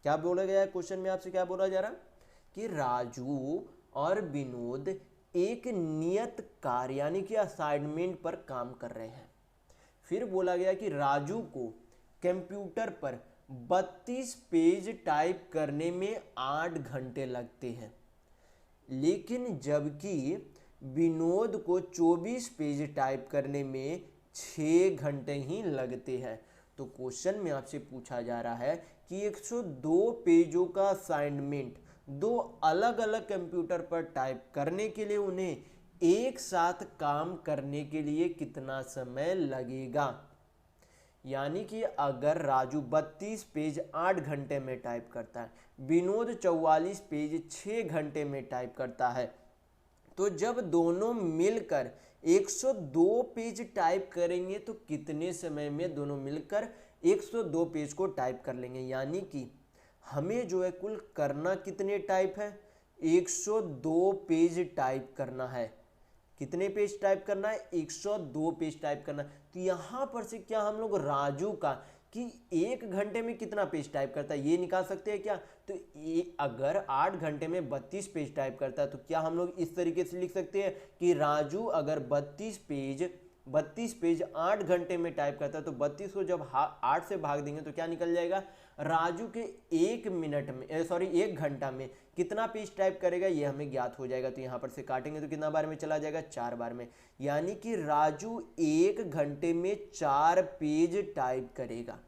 क्या बोला गया है क्वेश्चन में, आपसे क्या बोला जा रहा कि राजू और विनोद एक नियत कार्य यानी कि असाइनमेंट पर काम कर रहे हैं। फिर बोला गया कि राजू को कंप्यूटर पर 32 पेज टाइप करने में 8 घंटे लगते हैं, लेकिन जबकि विनोद को 24 पेज टाइप करने में 6 घंटे ही लगते हैं। तो क्वेश्चन में आपसे पूछा जा रहा है कि 102 पेजों का असाइनमेंट 2 अलग अलग कंप्यूटर पर टाइप करने के लिए उन्हें एक साथ काम करने के लिए कितना समय लगेगा। यानी कि अगर राजू 32 पेज 8 घंटे में टाइप करता है, विनोद 44 पेज 6 घंटे में टाइप करता है, तो जब दोनों मिलकर 102 पेज टाइप करेंगे तो कितने समय में दोनों मिलकर 102 पेज को टाइप कर लेंगे। यानी कि हमें जो है कुल करना कितने टाइप है, 102 पेज टाइप करना है। कितने पेज टाइप करना है, 102 पेज टाइप करना है। तो यहाँ पर से क्या हम लोग राजू का कि 1 घंटे में कितना पेज टाइप करता है ये निकाल सकते हैं क्या। तो ये अगर 8 घंटे में 32 पेज टाइप करता है तो क्या हम लोग इस तरीके से लिख सकते हैं कि राजू अगर 32 पेज 8 घंटे में टाइप करता है तो 32 को जब 8 से भाग देंगे तो क्या निकल जाएगा, राजू के 1 घंटा में कितना पेज टाइप करेगा ये हमें ज्ञात हो जाएगा। तो यहाँ पर से काटेंगे तो कितना बार में चला जाएगा, 4 बार में। यानी कि राजू 1 घंटे में 4 पेज टाइप करेगा।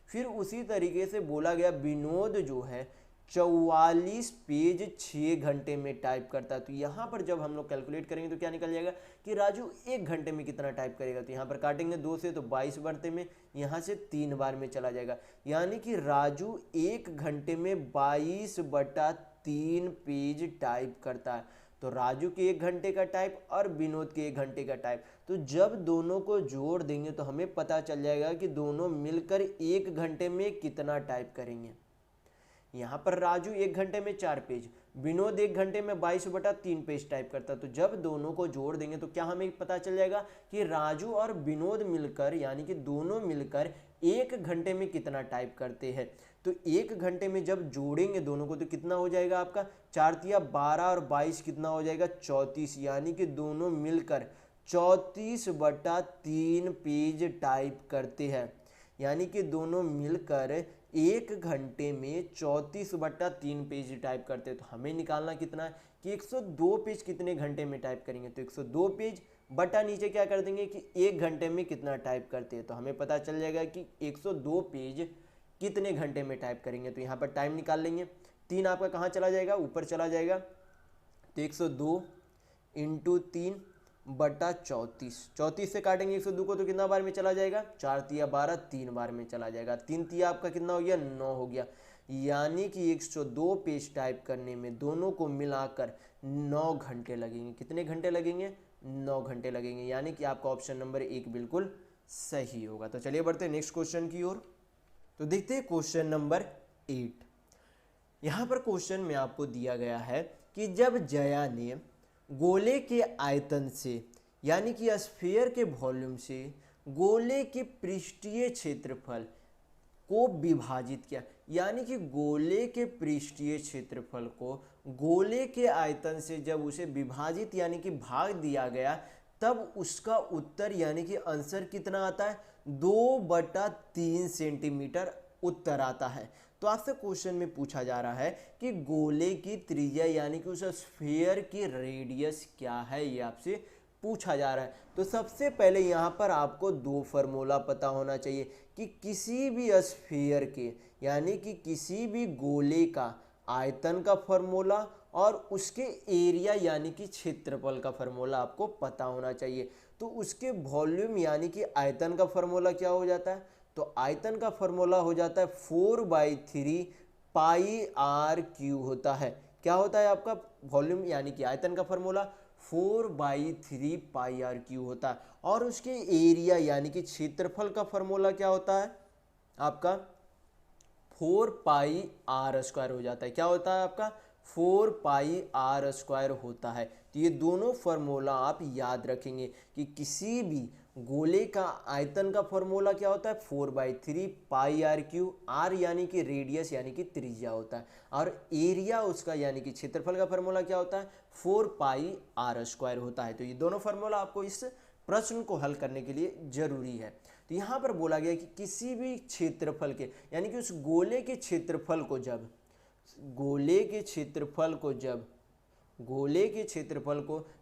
फिर उसी तरीके से बोला गया विनोद जो है 44 पेज 6 घंटे में टाइप करता है। तो यहाँ पर जब हम लोग कैलकुलेट करेंगे तो क्या निकल जाएगा कि राजू 1 घंटे में कितना टाइप करेगा। तो यहाँ पर काटेंगे 2 से तो 22 बढ़ते में यहाँ से 3 बार में चला जाएगा। यानी कि राजू 1 घंटे में 22/3 पेज टाइप करता है। तो राजू के 1 घंटे का टाइप और विनोद के 1 घंटे का टाइप, तो जब दोनों को जोड़ देंगे तो हमें पता चल जाएगा कि दोनों मिलकर 1 घंटे में कितना टाइप करेंगे। यहाँ पर राजू 1 घंटे में 4 पेज, विनोद 1 घंटे में 22/3 पेज टाइप करता है। तो जब दोनों को जोड़ देंगे तो क्या हमें पता चल जाएगा कि राजू और विनोद मिलकर यानी कि दोनों मिलकर 1 घंटे में कितना टाइप करते हैं। तो 1 घंटे में जब जोड़ेंगे दोनों को तो कितना हो जाएगा आपका, 4 तिया 12 और 22 कितना हो जाएगा, 34। यानी कि दोनों मिलकर 34/3 पेज टाइप करते हैं। यानी कि दोनों मिलकर 1 घंटे में 34/3 पेज टाइप करते हैं। तो हमें निकालना कितना है कि 102 पेज कितने घंटे में टाइप करेंगे। तो 102 पेज बटा नीचे क्या कर देंगे कि 1 घंटे में कितना टाइप करते हैं। तो हमें पता चल जाएगा कि 102 पेज कितने घंटे में टाइप करेंगे। तो यहाँ पर टाइम निकाल लेंगे, 3 आपका कहाँ चला जाएगा, ऊपर चला जाएगा। तो 102 × 3/34, 34 से काटेंगे 102 को तो कितना बार में चला जाएगा, 4 तिया 12, 3 बार में चला जाएगा। 3 तिया आपका कितना हो गया, 9 हो गया। यानी कि 102 पेज टाइप करने में दोनों को मिलाकर 9 घंटे लगेंगे। कितने घंटे लगेंगे, 9 घंटे लगेंगे। यानी कि आपका ऑप्शन नंबर 1 बिल्कुल सही होगा। तो चलिए बढ़ते हैं नेक्स्ट क्वेश्चन की ओर। तो देखते हैं क्वेश्चन नंबर 8। यहाँ पर क्वेश्चन में आपको दिया गया है कि जब जया ने गोले के आयतन से यानी कि स्फीयर के वॉल्यूम से गोले के पृष्ठीय क्षेत्रफल को विभाजित किया, यानी कि गोले के पृष्ठीय क्षेत्रफल को गोले के आयतन से जब उसे विभाजित यानी कि भाग दिया गया तब उसका उत्तर यानी कि आंसर कितना आता है, 2/3 सेंटीमीटर उत्तर आता है। तो आपसे क्वेश्चन में पूछा जा रहा है कि गोले की त्रिज्या यानी कि उस स्फीयर की रेडियस क्या है, ये आपसे पूछा जा रहा है। तो सबसे पहले यहाँ पर आपको 2 फार्मूला पता होना चाहिए कि किसी भी स्फीयर के यानी कि किसी भी गोले का आयतन का फार्मूला और उसके एरिया यानी कि क्षेत्रफल का फॉर्मूला आपको पता होना चाहिए। तो उसके वॉल्यूम यानी कि आयतन का फॉर्मूला क्या हो जाता है? तो आयतन का फॉर्मूला हो जाता है 4/3 पाई आर क्यू होता है। क्या होता है आपका वॉल्यूम यानी कि आयतन का फॉर्मूला? 4/3 पाई आर क्यू होता है। और उसके एरिया यानी कि क्षेत्रफल का फॉर्मूला क्या होता है आपका? 4πr² हो जाता है। क्या होता है आपका? 4πr² होता है। तो ये दोनों फॉर्मूला आप याद रखेंगे कि किसी भी गोले का आयतन का फॉर्मूला क्या होता है? 4/3 पाई आर क्यू। आर यानी कि रेडियस यानी कि त्रिज्या होता है, और एरिया उसका यानी कि क्षेत्रफल का फॉर्मूला क्या होता है? 4πr² होता है। तो ये दोनों फॉर्मूला आपको इस प्रश्न को हल करने के लिए जरूरी है। तो यहाँ पर बोला गया कि किसी भी क्षेत्रफल के यानी कि उस गोले के क्षेत्रफल को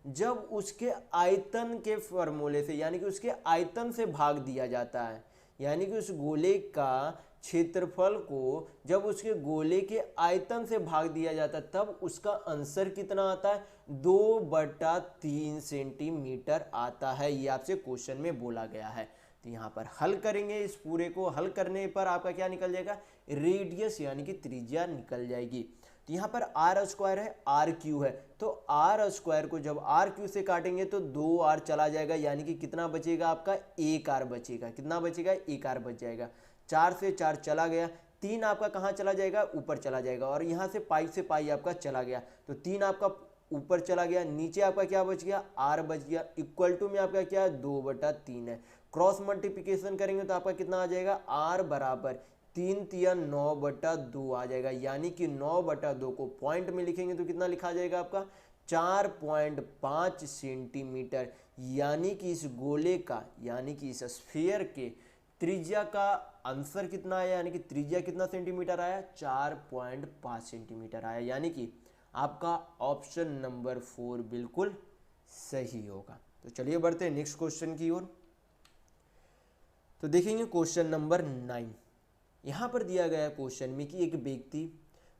जब उसके आयतन के फॉर्मूले से यानी कि उसके आयतन से भाग दिया जाता है, यानी कि उस गोले का क्षेत्रफल को जब उसके गोले के आयतन से भाग दिया जाता है तब उसका आंसर कितना आता है? 2/3 सेंटीमीटर आता है। ये आपसे क्वेश्चन में बोला गया है। तो यहाँ पर हल करेंगे, इस पूरे को हल करने पर आपका क्या निकल जाएगा? रेडियस यानी कि त्रिज्या निकल जाएगी। तो यहाँ पर r² है, RQ है, तो r² को जब RQ से काटेंगे तो 2r चला जाएगा, यानी कि कितना बचेगा आपका? 1r बचेगा। कितना बचेगा? 1r बच जाएगा। 4 से 4 चला गया, 3 आपका कहाँ चला जाएगा? ऊपर चला जाएगा, और यहाँ से पाई से पाई आपका चला गया, तो 3 आपका ऊपर चला गया, नीचे आपका क्या बच गया? r बच गया। इक्वल टू में आपका क्या है? 2/3 है। क्रॉस मल्टीप्लिकेशन करेंगे तो आपका कितना आ जाएगा? r बराबर 3 तिया 9/2 आ जाएगा, यानी कि 9/2 को पॉइंट में लिखेंगे तो कितना लिखा जाएगा आपका? 4.5 सेंटीमीटर। यानी कि इस गोले का यानी कि इस स्फीयर के त्रिज्या का आंसर कितना आया, यानी कि त्रिज्या कितना सेंटीमीटर आया? 4.5 सेंटीमीटर आया। यानी कि आपका ऑप्शन नंबर 4 बिल्कुल सही होगा। तो चलिए बढ़ते हैं नेक्स्ट क्वेश्चन की ओर। तो देखेंगे क्वेश्चन नंबर 9। यहाँ पर दिया गया क्वेश्चन में कि एक व्यक्ति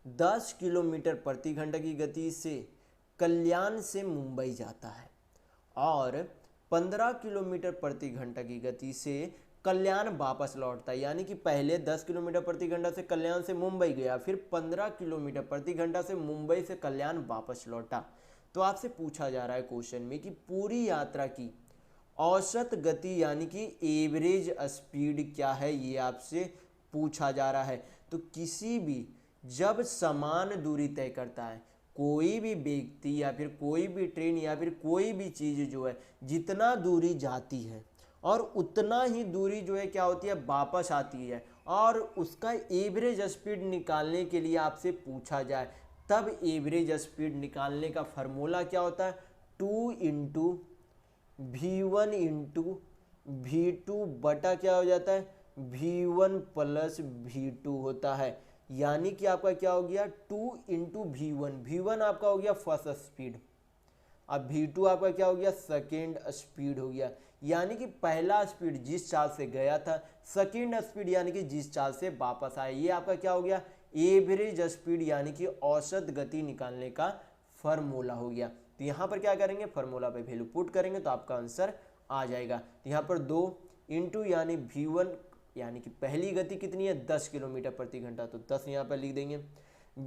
10 किलोमीटर प्रति घंटा की गति से कल्याण से मुंबई जाता है और 15 किलोमीटर प्रति घंटा की गति से कल्याण वापस लौटता है। यानी कि पहले 10 किलोमीटर प्रति घंटा से कल्याण से मुंबई गया, फिर 15 किलोमीटर प्रति घंटा से मुंबई से कल्याण वापस लौटा। तो आपसे पूछा जा रहा है क्वेश्चन में कि पूरी यात्रा की औसत गति यानी कि एवरेज स्पीड क्या है, ये आपसे पूछा जा रहा है। तो किसी भी जब समान दूरी तय करता है कोई भी व्यक्ति या फिर कोई भी ट्रेन या फिर कोई भी चीज़ जो है, जितना दूरी जाती है और उतना ही दूरी जो है क्या होती है? वापस आती है। और उसका एवरेज स्पीड निकालने के लिए आपसे पूछा जाए तब एवरेज स्पीड निकालने का फॉर्मूला क्या होता है? 2 × v1 × v2 बटा क्या हो जाता है? v1 + v2 होता है। यानी कि आपका क्या हो गया? 2 × v1। v1 आपका हो गया फर्स्ट स्पीड, अब v2 आपका क्या हो गया? सेकेंड स्पीड हो गया। यानी कि पहला स्पीड जिस चाल से गया था, सेकेंड स्पीड यानी कि जिस चाल से वापस आया। ये आपका क्या हो गया? एवरेज स्पीड यानी कि औसत गति निकालने का फॉर्मूला हो गया। तो यहाँ पर क्या करेंगे? फॉर्मूला पे वैल्यू पुट करेंगे तो आपका आंसर आ जाएगा। तो यहाँ पर 2 × यानी v1 यानी कि पहली गति कितनी है? 10 किलोमीटर प्रति घंटा, तो 10 यहाँ पर लिख देंगे।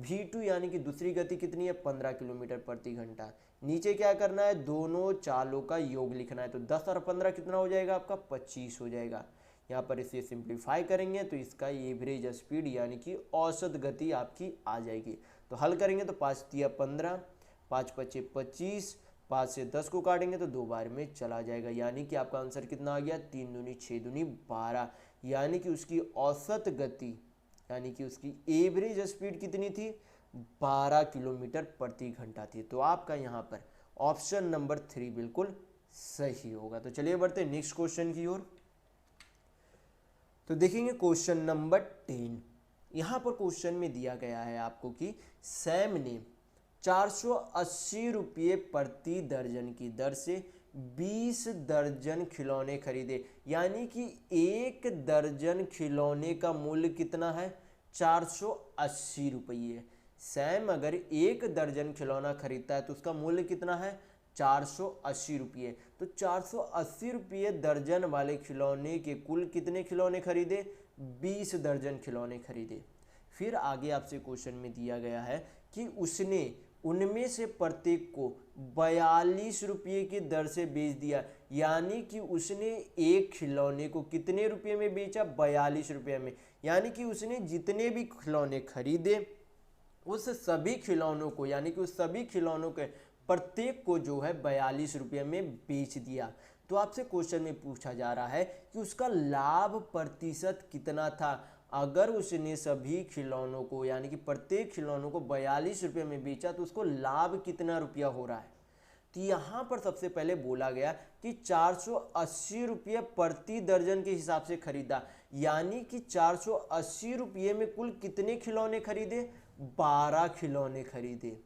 v2 यानी कि दूसरी गति कितनी है? 15 किलोमीटर प्रति घंटा। नीचे क्या करना है? दोनों चालों का योग लिखना है। तो 10 और 15 कितना हो जाएगा आपका? 25 हो जाएगा। यहाँ पर इसे सिंप्लीफाई करेंगे तो इसका एवरेज स्पीड यानी कि औसत गति आपकी आ जाएगी। तो हल करेंगे तो 5 × 15, 5 × 5 = 25, 5 से 10 को काटेंगे तो 2 बार में चला जाएगा। यानी कि आपका आंसर कितना आ गया? 3 दूनी 6 दूनी 12। यानी कि उसकी औसत गति यानी कि उसकी एवरेज स्पीड कितनी थी? 12 किलोमीटर प्रति घंटा थी। तो आपका यहाँ पर ऑप्शन नंबर 3 बिल्कुल सही होगा। तो चलिए बढ़ते हैं नेक्स्ट क्वेश्चन की ओर। तो देखेंगे क्वेश्चन नंबर 10। यहाँ पर क्वेश्चन में दिया गया है आपको कि सैम ने 480 रुपये प्रति दर्जन की दर से 20 दर्जन खिलौने खरीदे। यानी कि एक दर्जन खिलौने का मूल्य कितना है? 480 रुपये। सैम अगर 1 दर्जन खिलौना खरीदता है तो उसका मूल्य कितना है 480 रुपये। तो 480 रुपये दर्जन वाले खिलौने के कुल कितने खिलौने खरीदे 20 दर्जन खिलौने खरीदे। फिर आगे आपसे क्वेश्चन में दिया गया है कि उसने उनमें से प्रत्येक को 42 रुपये की दर से बेच दिया, यानी कि उसने एक खिलौने को कितने रुपये में बेचा 42 रुपये में। यानी कि उसने जितने भी खिलौने खरीदे उस सभी खिलौनों को, यानी कि उस सभी खिलौनों के प्रत्येक को जो है 42 रुपये में बेच दिया। तो आपसे क्वेश्चन में पूछा जा रहा है कि उसका लाभ प्रतिशत कितना था। अगर उसने सभी खिलौनों को यानी कि प्रत्येक खिलौनों को 42 रुपये में बेचा तो उसको लाभ कितना रुपया हो रहा है। तो यहाँ पर सबसे पहले बोला गया कि 480 रुपये प्रति दर्जन के हिसाब से खरीदा, यानी कि 480 रुपये में कुल कितने खिलौने खरीदे 12 खिलौने खरीदे,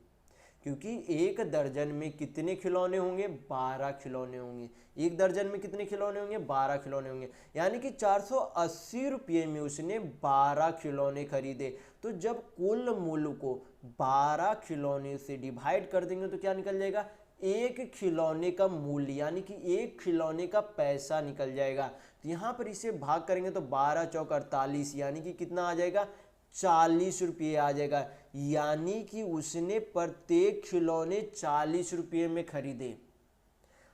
क्योंकि एक दर्जन में कितने खिलौने होंगे 12 खिलौने होंगे। एक दर्जन में कितने खिलौने होंगे 12 खिलौने होंगे, यानी कि 480 रुपये में उसने 12 खिलौने खरीदे। तो जब कुल मूल्य को 12 खिलौने से डिवाइड कर देंगे तो क्या निकल जाएगा एक खिलौने का मूल्य, यानी कि एक खिलौने का पैसा निकल जाएगा। तो यहाँ पर इसे भाग करेंगे तो 12 चौक 48, यानी कि कितना आ जाएगा 40 रुपये आ जाएगा। यानी कि उसने प्रत्येक खिलौने 40 रुपये में खरीदे।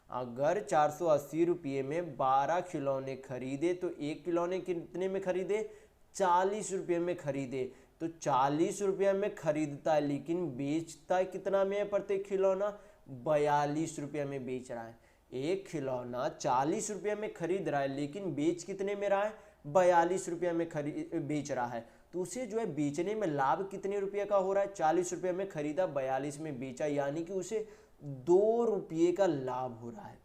अगर 480 रुपये में 12 खिलौने खरीदे तो एक खिलौने कितने में खरीदे 40 रुपये में खरीदे। तो 40 रुपये में खरीदता है लेकिन बेचता कितना में है प्रत्येक खिलौना 42 रुपये में बेच रहा है। एक खिलौना 40 रुपये में खरीद रहा है लेकिन बेच कितने में रहा है 42 रुपये में बेच रहा है। तो उसे जो है बेचने में लाभ कितने रुपये का हो रहा है 40 रुपये में खरीदा 42 में बेचा, यानी कि उसे 2 रुपये का लाभ हो रहा है।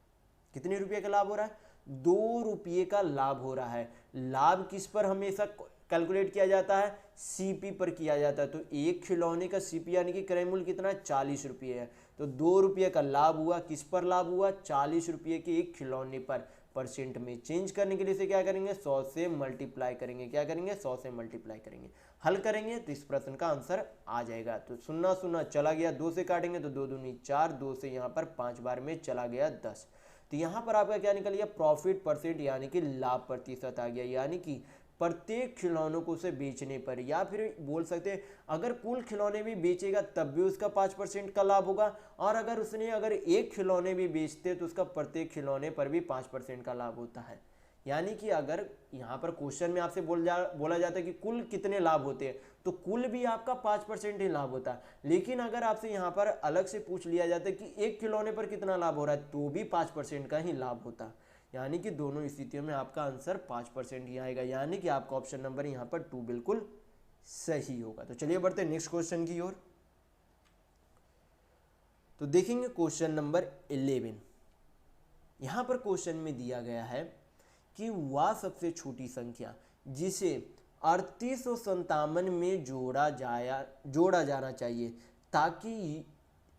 कितने रुपये का लाभ हो रहा है 2 रुपये का लाभ हो रहा है। लाभ किस पर हमेशा कैलकुलेट किया जाता है सीपी पर किया जाता है। तो एक खिलौने का सीपी यानी कि क्रय मूल्य कितना है 40 रुपये है। तो 2 रुपये का लाभ हुआ, किस पर लाभ हुआ 40 रुपये के एक खिलौने पर। परसेंट में चेंज करने के लिए इसे क्या करेंगे 100 से मल्टीप्लाई करेंगे। क्या करेंगे 100 से मल्टीप्लाई करेंगे। हल करेंगे तो इस प्रश्न का आंसर आ जाएगा। तो 0 0 चला गया, 2 से काटेंगे तो 2 दूनी 4, 2 से यहाँ पर 5 बार में चला गया 10। तो यहाँ पर आपका क्या निकल गया प्रॉफिट परसेंट यानी कि लाभ प्रतिशत आ गया, यानी कि प्रत्येक खिलौनों को उसे बेचने पर, या फिर बोल सकते हैं अगर कुल खिलौने भी बेचेगा तब भी उसका 5% का लाभ होगा, और अगर उसने एक खिलौने भी बेचते तो उसका प्रत्येक खिलौने पर भी 5% का लाभ होता है। यानी कि अगर यहाँ पर क्वेश्चन में आपसे बोला जाता है कि कुल कितने लाभ होते हैं तो कुल भी आपका 5% ही लाभ होता है। लेकिन अगर आपसे यहाँ पर अलग से पूछ लिया जाता है कि एक खिलौने पर कितना लाभ हो रहा है तो भी 5% का ही लाभ होता है। यानी कि दोनों स्थितियों में आपका आंसर 5% ही आएगा, यानी कि आपका ऑप्शन नंबर यहाँ पर 2 बिल्कुल सही होगा। तो चलिए बढ़ते हैं नेक्स्ट क्वेश्चन की ओर। तो देखेंगे क्वेश्चन नंबर 11। यहाँ पर क्वेश्चन में दिया गया है कि वह सबसे छोटी संख्या जिसे 3857 में जोड़ा जाना चाहिए ताकि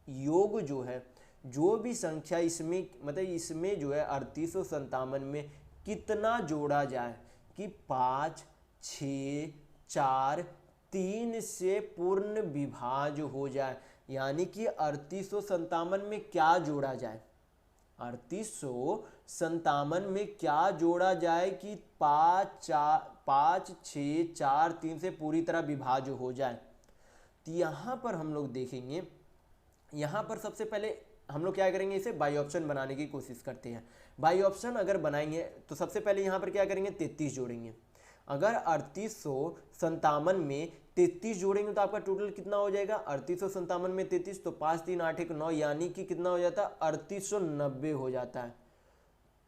योग जो है जो भी संख्या इसमें मतलब इसमें जो है 3857 में कितना जोड़ा जाए कि 5, 6, 4, 3 से पूर्ण विभाज्य हो जाए। यानी कि 3857 में क्या जोड़ा जाए 3857 में क्या जोड़ा जाए कि 5, 6, 4, 3 से पूरी तरह विभाज्य हो जाए। तो यहाँ पर हम लोग देखेंगे, यहाँ पर सबसे पहले हम लोग क्या करेंगे इसे बाई ऑप्शन बनाने की कोशिश करते हैं। बाई ऑप्शन अगर बनाएंगे तो सबसे पहले यहाँ पर क्या करेंगे 33 जोड़ेंगे। अगर 3857 में 33 जोड़ेंगे तो आपका टोटल कितना हो जाएगा 3857 में 33 तो 5 3 8 1 9, यानी कि कितना हो जाता है 3890 हो जाता है।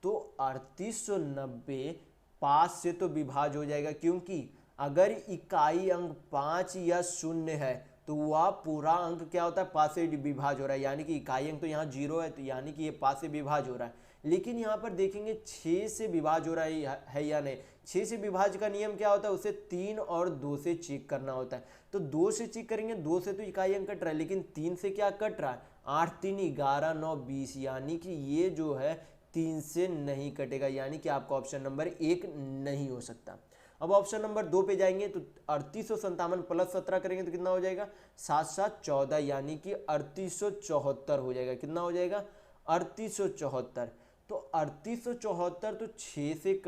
तो 3890 5 से तो विभाज्य हो जाएगा, क्योंकि अगर इकाई अंक 5 या 0 है तो वह पूरा अंक क्या होता है 5 से विभाज्य हो रहा है, यानी कि इकाई अंक तो यहाँ 0 है तो यानी कि ये 5 से विभाज्य हो रहा है। लेकिन यहाँ पर देखेंगे 6 से विभाज्य हो रहा है या नहीं। 6 से विभाज्य का नियम क्या होता है उसे 3 और 2 से चेक करना होता है। तो 2 से चेक करेंगे, 2 से तो इकाई अंक कट रहा है लेकिन 3 से क्या कट रहा है 8 3 11 9 20, यानी कि ये जो है 3 से नहीं कटेगा, यानी कि आपका ऑप्शन नंबर 1 नहीं हो सकता। अब ऑप्शन नंबर 2 पे जाएंगे तो 3857 प्लस 17 करेंगे तो कितना हो जाएगा, 7 7 14, यानी कि 3874 हो जाएगा। कितना हो जाएगा, 3874। तो 3874 तो 6 से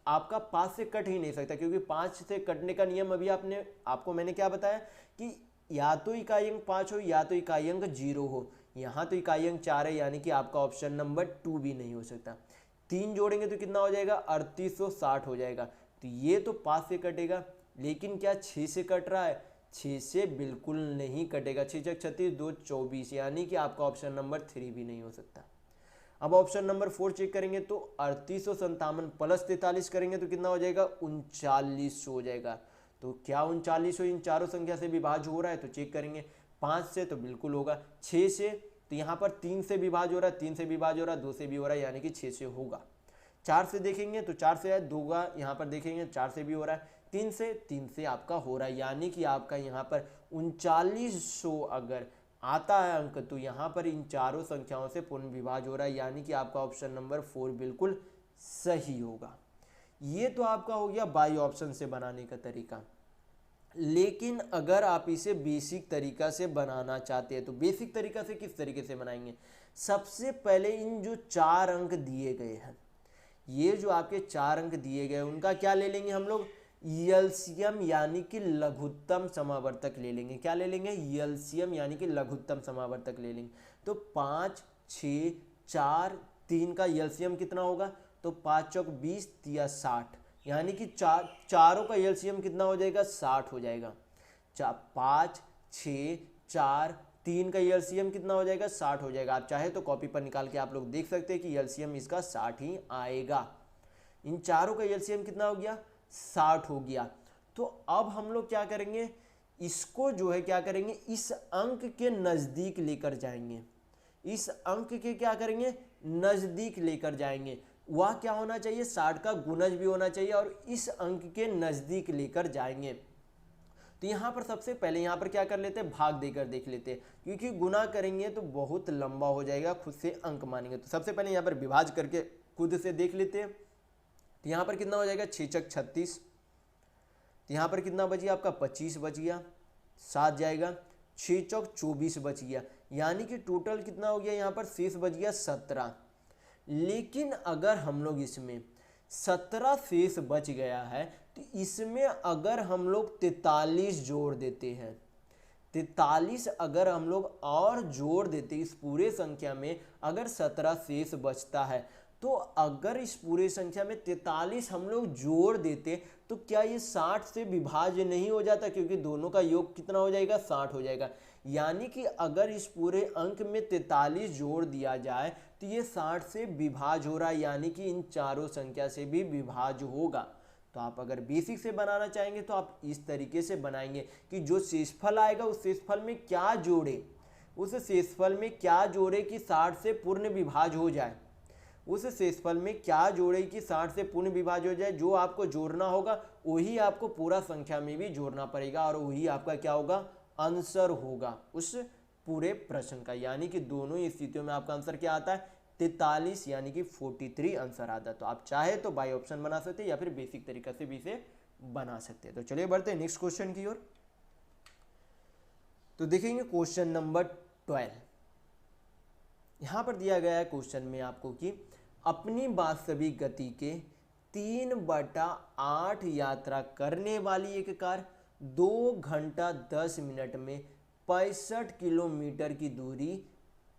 आपका 5 से कट ही नहीं सकता, क्योंकि 5 से कटने का नियम अभी आपको मैंने क्या बताया कि या तो इकाई अंक 5 हो या तो इकाई अंक 0 हो। यहाँ तो इकाई अंक 4 है, यानी कि आपका ऑप्शन नंबर 2 भी नहीं हो सकता। 3 जोड़ेंगे तो कितना हो जाएगा, 3860 हो जाएगा। तो ये तो 5 से कटेगा, लेकिन क्या 6 से कट रहा है, 6 से बिल्कुल नहीं कटेगा। 6 छक 36, 2 24, यानी कि आपका ऑप्शन नंबर 3 भी नहीं हो सकता। अब ऑप्शन नंबर 4 चेक करेंगे तो 3857 प्लस 43 करेंगे तो कितना हो जाएगा, 39 हो जाएगा। तो क्या 39 इन चारों संख्या से विभाज्य हो रहा है, तो चेक करेंगे। 5 से तो बिल्कुल होगा, 6 से तो यहाँ पर 3 से विभाज्य हो रहा है, 3 से विभाज्य हो रहा है, 2 से भी हो रहा है, यानी कि 6 से होगा। 4 से देखेंगे तो 4 से है, 2 का यहाँ पर देखेंगे 4 से भी हो रहा है, 3 से आपका हो रहा है, यानी कि आपका यहाँ पर 3900 अगर आता है अंक तो यहाँ पर इन चारों संख्याओं से पूर्ण विभाज्य हो रहा है, यानी कि आपका ऑप्शन नंबर 4 बिल्कुल सही होगा। ये तो आपका हो गया बाई ऑप्शन से बनाने का तरीका। लेकिन अगर आप इसे बेसिक तरीका से बनाना चाहते हैं तो बेसिक तरीका से किस तरीके से बनाएंगे, सबसे पहले इन जो 4 अंक दिए गए हैं, ये जो आपके 4 अंक दिए गए उनका क्या ले लेंगे हम लोग, एलसीएम यानी कि लघुत्तम समावर्तक ले लेंगे। क्या ले लेंगे, एलसीएम यानी कि लघुत्तम समावर्तक ले लेंगे। तो 5 6 4 3 का एलसीएम कितना होगा, तो 5 चौक 20 या 60, यानी कि चारों का एलसीएम कितना हो जाएगा, 60 हो जाएगा। 5 6 4 3 का एलसीएम कितना हो जाएगा, 60 हो जाएगा। आप चाहे तो कॉपी पर निकाल के आप लोग देख सकते हैं कि एलसीएम इसका 60 ही आएगा। इन चारों का एलसीएम कितना हो गया, 60 हो गया। तो अब हम लोग क्या करेंगे, इसको जो है क्या करेंगे, इस अंक के नजदीक लेकर जाएंगे। इस अंक के क्या करेंगे, नजदीक लेकर जाएंगे। वह क्या होना चाहिए, 60 का गुणज भी होना चाहिए और इस अंक के नजदीक लेकर जाएंगे। तो यहाँ पर सबसे पहले यहाँ पर क्या कर लेते हैं, भाग देकर देख लेते हैं, क्योंकि गुना करेंगे तो बहुत लंबा हो जाएगा, खुद से अंक मानेंगे। तो सबसे पहले यहाँ पर विभाज्य करके खुद से देख लेते हैं। तो यहाँ पर कितना हो जाएगा, 6 छक 36, तो यहाँ पर कितना बच गया आपका, 25 बच गया, 7 जाएगा, 6 चौक 24 बच गया, यानी कि टोटल कितना हो गया, यहाँ पर शेष बच गया 17। लेकिन अगर हम लोग इसमें 17 शेष बच गया है तो इसमें अगर हम लोग 43 जोड़ देते हैं, 43 अगर हम लोग और जोड़ देते, इस पूरे संख्या में अगर 17 शेष बचता है, तो अगर इस पूरे संख्या में 43 हम लोग जोड़ देते तो क्या ये 60 से विभाज्य नहीं हो जाता, क्योंकि दोनों का योग कितना हो जाएगा, 60 हो जाएगा। यानी कि अगर इस पूरे अंक में 43 जोड़ दिया जाए तो ये 60 से विभाज्य हो रहा है, यानी कि इन चारों संख्या से भी विभाज्य होगा। तो आप अगर बेसिक से बनाना चाहेंगे तो आप इस तरीके से बनाएंगे कि जो शेषफल आएगा उस शेषफल में क्या जोड़े, उस शेषफल में क्या जोड़े कि 60 से पूर्ण विभाज्य हो जाए, उस शेषफल में क्या जोड़े कि 60 से पूर्ण विभाज्य हो जाए। जो आपको जोड़ना होगा वही आपको पूरा संख्या में भी जोड़ना पड़ेगा और वही आपका क्या होगा, आंसर होगा उस पूरे प्रश्न का। यानी कि दोनों ही स्थितियों में आपका आंसर क्या आता है, 43, यानी कि 43 आंसर आता है। तो आप चाहे तो बाई ऑप्शन बना सकते हैं या फिर बेसिक तरीका से भी इसे बना सकते हैं। तो चलिए बढ़ते हैं नेक्स्ट क्वेश्चन की ओर। तो देखेंगे क्वेश्चन नंबर 12। यहां पर दिया गया है क्वेश्चन में आपको कि अपनी वास्तविक गति के 3/8 यात्रा करने वाली एक कार 2 घंटा 10 मिनट में 65 किलोमीटर की दूरी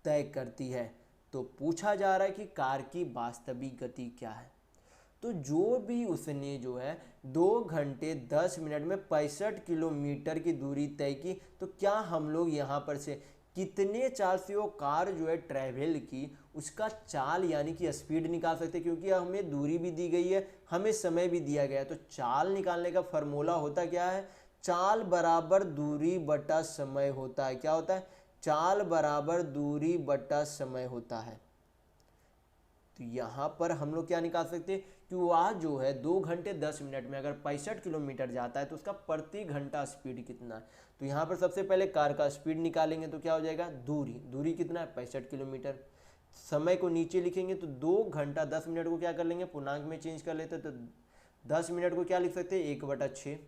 तय करती है। तो पूछा जा रहा है कि कार की वास्तविक गति क्या है। तो जो भी उसने जो है 2 घंटे 10 मिनट में 65 किलोमीटर की दूरी तय की, तो क्या हम लोग यहाँ पर से कितने चाल से वो कार जो है ट्रैवल की, उसका चाल यानी कि स्पीड निकाल सकते हैं, क्योंकि हमें दूरी भी दी गई है, हमें समय भी दिया गया है। तो चाल निकालने का फॉर्मूला होता क्या है, चाल बराबर दूरी बटा समय होता है। क्या होता है, चाल बराबर दूरी बटा समय होता है। तो यहाँ पर हम लोग क्या निकाल सकते हैं कि वह जो है 2 घंटे 10 मिनट में अगर 65 किलोमीटर जाता है तो उसका प्रति घंटा स्पीड कितना है। तो यहाँ पर सबसे पहले कार का स्पीड निकालेंगे तो क्या हो जाएगा, दूरी कितना है, 65 किलोमीटर। समय को नीचे लिखेंगे तो 2 घंटा 10 मिनट को क्या कर लेंगे, पूर्णांक में चेंज कर लेते तो 10 मिनट को क्या लिख सकते हैं, 1/6।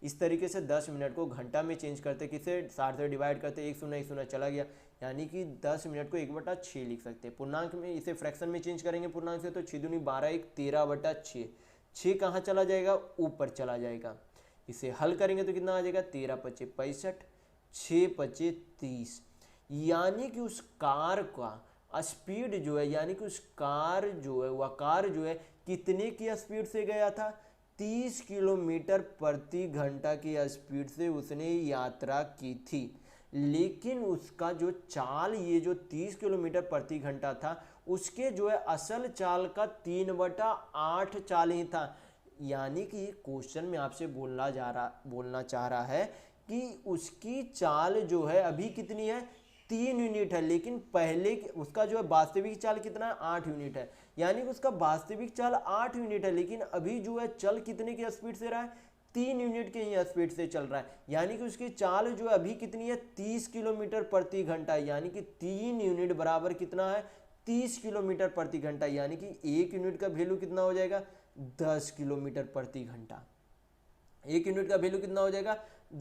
इस तरीके से 10 मिनट को घंटा में चेंज करते, किसे 60 से डिवाइड करते, एक शून्य चला गया, यानी कि 10 मिनट को 1/6 लिख सकते हैं। पूर्णांक में इसे फ्रैक्शन में चेंज करेंगे पूर्णांक से, तो 6 दूनी 12, 1 13/6। 6 कहाँ चला जाएगा, ऊपर चला जाएगा। इसे हल करेंगे तो कितना आ जाएगा, 13×5 = 65, 6×5 = 30। यानी कि उस कार का स्पीड जो है, यानी कि उस कार जो है, वह कार जो है कितने की स्पीड से गया था, 30 किलोमीटर प्रति घंटा की स्पीड से उसने यात्रा की थी। लेकिन उसका जो चाल, ये जो 30 किलोमीटर प्रति घंटा था, उसके जो है असल चाल का 3/8 चाल ही था। यानी कि क्वेश्चन में आपसे बोलना चाह रहा है कि उसकी चाल जो है अभी कितनी है, 3 यूनिट है, लेकिन पहले उसका जो है वास्तविक चाल कितना है, 8 यूनिट है। यानी कि उसका वास्तविक चाल 8 यूनिट है, लेकिन अभी जो है चल कितने की स्पीड से रहा है, 3 यूनिट के ही स्पीड से चल रहा है। यानी कि उसकी चाल जो है अभी कितनी है, 30 किलोमीटर प्रति घंटा। यानी कि 3 यूनिट बराबर कितना है, 30 किलोमीटर प्रति घंटा। यानी कि 1 यूनिट का वैल्यू कितना हो जाएगा, 10 किलोमीटर प्रति घंटा। 1 यूनिट का वैल्यू कितना हो जाएगा,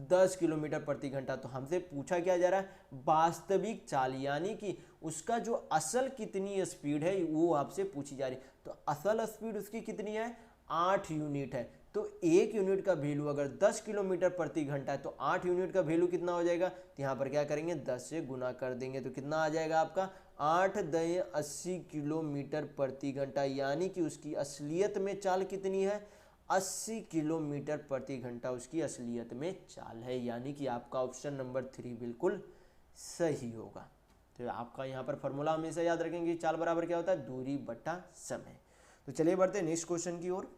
10 किलोमीटर प्रति घंटा। तो हमसे पूछा क्या जा रहा है, वास्तविक चाल, यानी कि उसका जो असल कितनी स्पीड है वो आपसे पूछी जा रही है। तो असल स्पीड उसकी कितनी है, 8 यूनिट है। तो 1 यूनिट का वैल्यू अगर 10 किलोमीटर प्रति घंटा है, तो 8 यूनिट का वैल्यू कितना हो जाएगा, तो यहाँ पर क्या करेंगे, 10 से गुना कर देंगे, तो कितना आ जाएगा आपका, 8 × 80 किलोमीटर प्रति घंटा। यानी कि उसकी असलियत में चाल कितनी है, 80 किलोमीटर प्रति घंटा उसकी असलियत में चाल है। यानी कि आपका ऑप्शन नंबर 3 बिल्कुल सही होगा। तो आपका यहाँ पर फॉर्मूला हमेशा याद रखेंगे, चाल बराबर क्या होता है, दूरी बटा समय। तो चलिए बढ़ते हैं नेक्स्ट क्वेश्चन की ओर।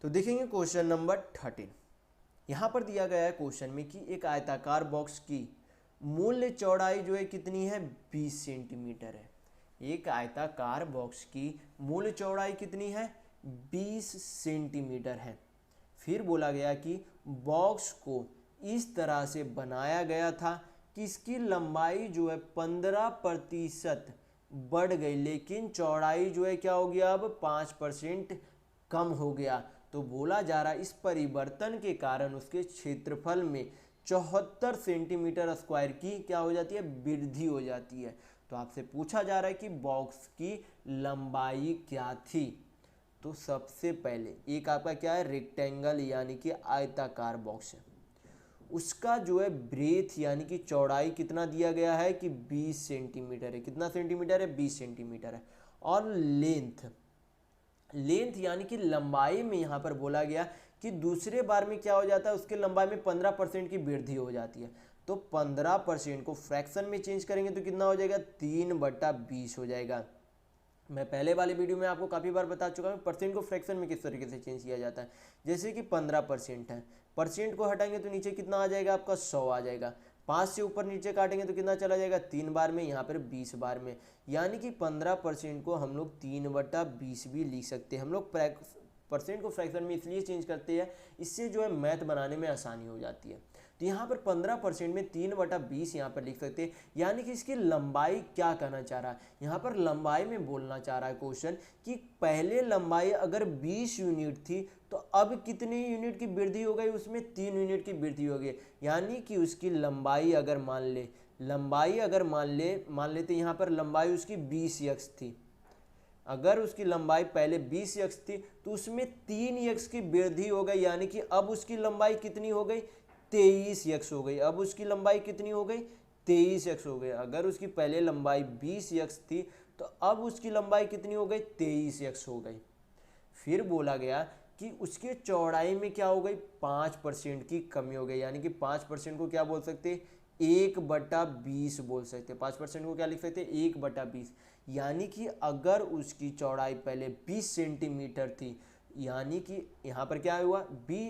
तो देखेंगे क्वेश्चन नंबर 13। यहाँ पर दिया गया है क्वेश्चन में कि एक आयताकार बॉक्स की मूल्य चौड़ाई जो है कितनी है, 20 सेंटीमीटर है। एक आयताकार बॉक्स की मूल्य चौड़ाई कितनी है, 20 सेंटीमीटर है। फिर बोला गया कि बॉक्स को इस तरह से बनाया गया था कि इसकी लंबाई जो है 15% बढ़ गई, लेकिन चौड़ाई जो है क्या हो गया, अब 5% कम हो गया। तो बोला जा रहा है इस परिवर्तन के कारण उसके क्षेत्रफल में 74 सेंटीमीटर स्क्वायर की क्या हो जाती है, वृद्धि हो जाती है। तो आपसे पूछा जा रहा है कि बॉक्स की लंबाई क्या थी। तो सबसे पहले एक आपका क्या है, रेक्टेंगल यानी कि आयताकार बॉक्स है, उसका जो है ब्रेथ यानी कि चौड़ाई कितना दिया गया है कि 20 सेंटीमीटर है। कितना सेंटीमीटर है, 20 सेंटीमीटर है। और लेंथ यानी कि लंबाई में यहाँ पर बोला गया कि दूसरे बार में क्या हो जाता है, उसके लंबाई में 15% की वृद्धि हो जाती है। तो 15% को फ्रैक्शन में चेंज करेंगे तो कितना हो जाएगा, 3/20 हो जाएगा। मैं पहले वाले वीडियो में आपको काफ़ी बार बता चुका हूँ परसेंट को फ्रैक्शन में किस तरीके से चेंज किया जाता है। जैसे कि 15% है, परसेंट को हटाएंगे तो नीचे कितना आ जाएगा आपका, 100 आ जाएगा। 5 से ऊपर नीचे काटेंगे तो कितना चला जाएगा, 3 बार में, यहाँ पर 20 बार में। यानी कि 15% को हम लोग 3/20 भी लिख सकते हैं। हम लोग परसेंट को फ्रैक्शन में इसलिए चेंज करते हैं, इससे जो है मैथ बनाने में आसानी हो जाती है। तो यहाँ पर 15% में 3/20 यहाँ पर लिख सकते हैं। यानी कि इसकी लंबाई क्या कहना चाह रहा है, यहाँ पर लंबाई में बोलना चाह रहा है क्वेश्चन कि पहले लंबाई अगर 20 यूनिट थी तो अब कितने यूनिट की वृद्धि हो गई, उसमें 3 यूनिट की वृद्धि हो गई। यानी कि उसकी लंबाई अगर मान लेते यहाँ पर लंबाई उसकी 20x थी। अगर उसकी लंबाई पहले 20x थी तो उसमें 3x की वृद्धि हो गई, यानी कि अब उसकी लंबाई कितनी हो गई, 23x हो गई। अब उसकी लंबाई कितनी हो गई, 23x हो गई। अगर उसकी पहले लंबाई 20x थी तो अब उसकी लंबाई कितनी हो गई, 23x हो गई। फिर बोला गया कि उसके चौड़ाई में क्या हो गई, 5% की कमी हो गई। यानी कि 5% को क्या बोल सकते, 1/20 बोल सकते। 5% को क्या लिख सकते, 1/20। यानी कि अगर उसकी चौड़ाई पहले 20 सेंटीमीटर थी, यानी कि यहाँ पर क्या हुआ,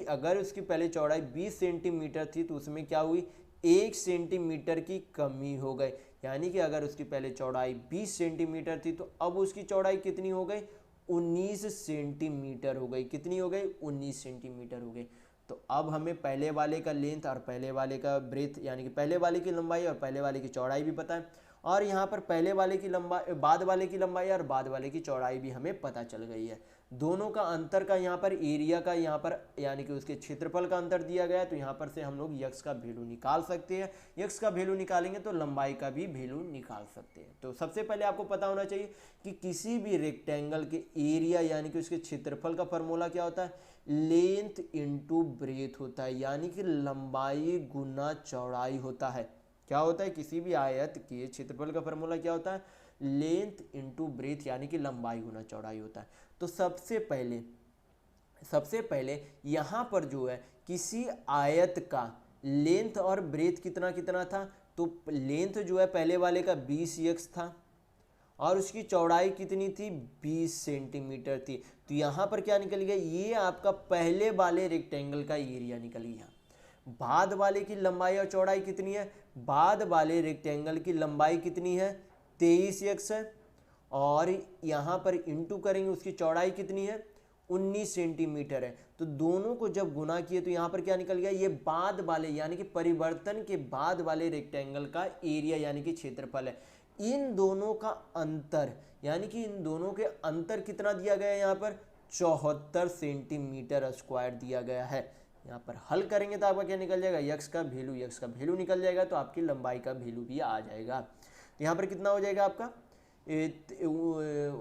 अगर उसकी पहले चौड़ाई 20 सेंटीमीटर थी तो उसमें क्या हुई, 1 सेंटीमीटर की कमी हो गई। यानी कि अगर उसकी पहले चौड़ाई 20 सेंटीमीटर थी तो अब उसकी चौड़ाई कितनी हो गई, 19 सेंटीमीटर हो गई। कितनी हो गई, 19 सेंटीमीटर हो गई। तो अब हमें पहले वाले का लेंथ और पहले वाले का ब्रेथ यानी कि पहले वाले की लंबाई और पहले वाले की चौड़ाई भी पता है, और यहाँ पर पहले वाले की लंबाई, बाद वाले की लंबाई और बाद वाले की चौड़ाई भी हमें पता चल गई है। दोनों का अंतर का यहाँ पर एरिया का यहाँ पर यानी कि उसके क्षेत्रफल का अंतर दिया गया है, तो यहाँ पर से हम लोग यक्स का वैल्यू निकाल सकते हैं। यक्स का वैल्यू निकालेंगे तो लंबाई का भी वैल्यू निकाल सकते हैं। तो सबसे पहले आपको पता होना चाहिए कि किसी भी रेक्टेंगल के एरिया यानी कि उसके क्षेत्रफल का फॉर्मूला क्या होता है, लेंथ इनटू ब्रेथ होता है, यानी कि लंबाई गुना चौड़ाई होता है। क्या होता है, किसी भी आयत के क्षेत्रफल का फॉर्मूला क्या होता है, लेंथ इनटू ब्रेथ, यानी कि लंबाई गुना चौड़ाई होता है। तो सबसे पहले यहाँ पर जो है किसी आयत का लेंथ और ब्रेथ कितना कितना था, तो लेंथ जो है पहले वाले का 20x था और उसकी चौड़ाई कितनी थी, 20 सेंटीमीटर थी। तो यहाँ पर क्या निकल गया, ये आपका पहले वाले रेक्टेंगल का एरिया निकल गया। बाद वाले की लंबाई और चौड़ाई कितनी है, बाद वाले रेक्टेंगल की लंबाई कितनी है, 23x है, और यहाँ पर इंटू करेंगे उसकी चौड़ाई कितनी है, 19 सेंटीमीटर है। तो दोनों को जब गुना किए तो यहाँ पर क्या निकल गया, ये बाद वाले यानी कि परिवर्तन के बाद वाले रेक्टेंगल का एरिया यानी कि क्षेत्रफल है। इन दोनों का अंतर यानी कि इन दोनों के अंतर कितना दिया गया है, यहाँ पर 74 सेंटीमीटर स्क्वायर दिया गया है। यहाँ पर हल करेंगे तो आपका क्या निकल जाएगा, यक्स का वैल्यू निकल जाएगा, तो आपकी लंबाई का वैल्यू भी आ जाएगा। तो यहाँ पर कितना हो जाएगा आपका,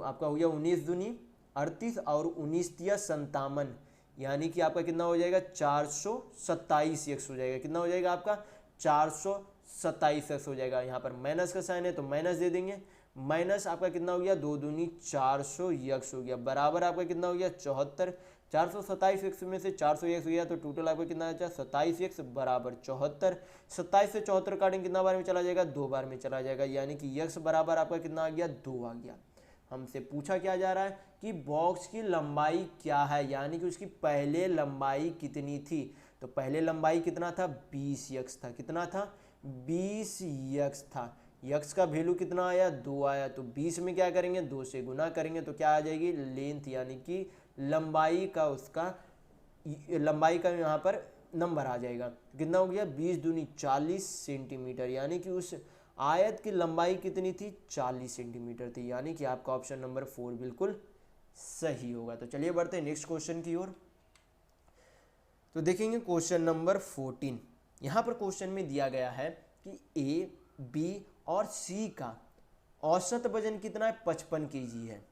आपका हो गया 19 दूनी 38 और 19 तिया 57, यानी कि आपका कितना हो जाएगा, 427 एक्स हो जाएगा। कितना हो जाएगा आपका, 427 एक्स हो जाएगा। यहाँ पर माइनस का साइन है तो माइनस दे देंगे, माइनस आपका कितना हो गया, 2 दूनी 400 एक्स हो गया, बराबर आपका कितना हो गया, 74। 427 एक्स में से 400 एक्स हो गया तो टोटल आपका कितना बचा, 27 एक्स बराबर 74। 27 से 74 काटेंगे कितना बार में चला जाएगा, 2 बार में चला जाएगा, यानी कि एक्स बराबर आपका कितना आ गया, 2 आ गया। हमसे पूछा क्या जा रहा है कि बॉक्स की लंबाई क्या है, यानी कि उसकी पहले लंबाई कितनी थी। तो पहले लंबाई कितना था, 20 एक्स था। कितना था, 20 एक्स था। यक्स का वैल्यू कितना आया, 2 आया। तो 20 में क्या करेंगे, 2 से गुना करेंगे तो क्या आ जाएगी, लेंथ यानी कि लंबाई का उसका लंबाई का यहाँ पर नंबर आ जाएगा। कितना हो गया, 20 दूनी 40 सेंटीमीटर, यानी कि उस आयत की लंबाई कितनी थी, 40 सेंटीमीटर थी, यानी कि आपका ऑप्शन नंबर 4 बिल्कुल सही होगा। तो चलिए बढ़ते हैं नेक्स्ट क्वेश्चन की ओर। तो देखेंगे क्वेश्चन नंबर 14। यहाँ पर क्वेश्चन में दिया गया है कि ए, बी और सी का औसत वजन कितना है, 55 केजी है।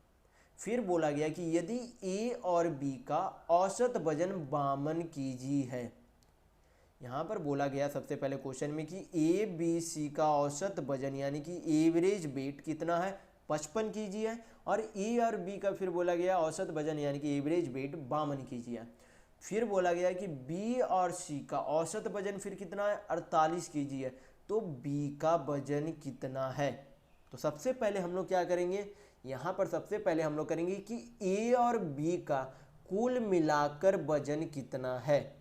फिर बोला गया कि यदि ए और बी का औसत वजन 52 केजी है। यहाँ पर बोला गया सबसे पहले क्वेश्चन में कि ए बी सी का औसत वजन यानी कि एवरेज वेट कितना है, 55 केजी है, और ए और बी का फिर बोला गया औसत वजन यानी कि एवरेज वेट 52 केजी है। फिर बोला गया कि बी और सी का औसत वजन फिर कितना है, 48 केजी है। तो बी का वजन कितना है। तो सबसे पहले हम लोग क्या करेंगे, यहाँ पर सबसे पहले हम लोग करेंगे कि ए और बी का कुल मिलाकर वजन कितना है।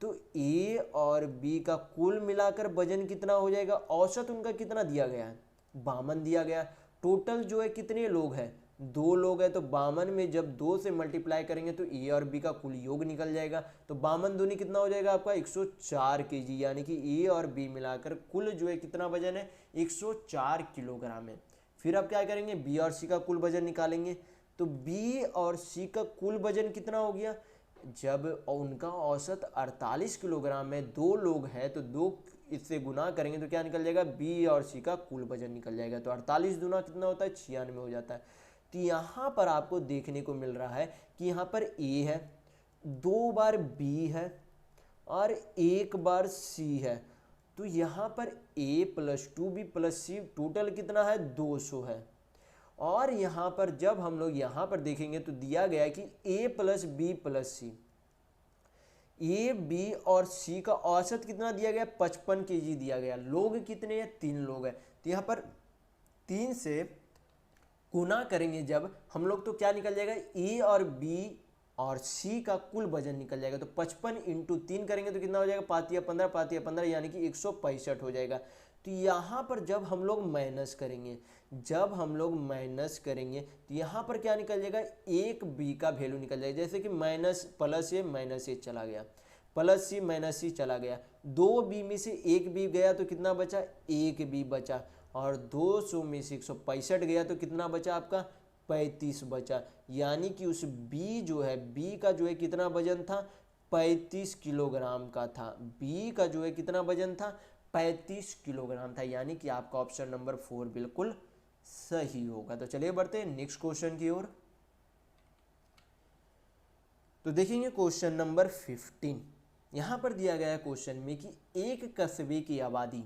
तो ए और बी का कुल मिलाकर वजन कितना हो जाएगा, औसत उनका कितना दिया गया है, 52 दिया गया। टोटल जो है कितने लोग हैं, 2 लोग हैं। तो 52 में जब 2 से मल्टीप्लाई करेंगे तो ए और बी का कुल योग निकल जाएगा। तो 52 दूनी कितना हो जाएगा आपका, 104 केजी, यानी कि ए और बी मिलाकर कुल जो है कितना वजन है, 104 किलोग्राम है। फिर आप क्या करेंगे, बी और सी का कुल वजन निकालेंगे। तो बी और सी का कुल वजन कितना हो गया, जब उनका औसत 48 किलोग्राम में 2 लोग हैं तो 2 इससे गुना करेंगे तो क्या निकल जाएगा, बी और सी का कुल वजन निकल जाएगा। तो 48 दूना कितना होता है, 96 हो जाता है। तो यहाँ पर आपको देखने को मिल रहा है कि यहाँ पर ए है, 2 बार बी है और 1 बार सी है। तो यहाँ पर a + 2b + c टोटल कितना है, 200 है। और यहाँ पर जब हम लोग यहाँ पर देखेंगे तो दिया गया है कि a + b + c, A B और सी का औसत कितना दिया गया, 55 केजी दिया गया। लोग कितने हैं, 3 लोग हैं। तो यहाँ पर 3 से गुना करेंगे जब हम लोग तो क्या निकल जाएगा, ए और बी और सी का कुल वजन निकल जाएगा। तो 55 × 3 करेंगे तो कितना हो जाएगा, 5 या 15, 5 या 15 यानी कि 165 हो जाएगा। तो यहाँ पर जब हम लोग माइनस करेंगे तो यहाँ पर क्या निकल जाएगा, एक बी का वैल्यू निकल जाएगा। जैसे कि माइनस प्लस ए माइनस ए चला गया, प्लस सी माइनस सी चला गया, 2 बी में से 1 बी गया तो कितना बचा, 1 बी बचा। और 200 में से 165 गया तो कितना बचा आपका 35 बचा। यानी कि उस बी जो है, बी का जो है कितना वजन था 35 किलोग्राम का था। बी का जो है कितना वजन था 35 किलोग्राम था। यानी कि आपका ऑप्शन नंबर 4 बिल्कुल सही होगा। तो चलिए बढ़ते हैं नेक्स्ट क्वेश्चन की ओर। तो देखेंगे क्वेश्चन नंबर 15। यहां पर दिया गया है क्वेश्चन में कि एक कस्बे की आबादी,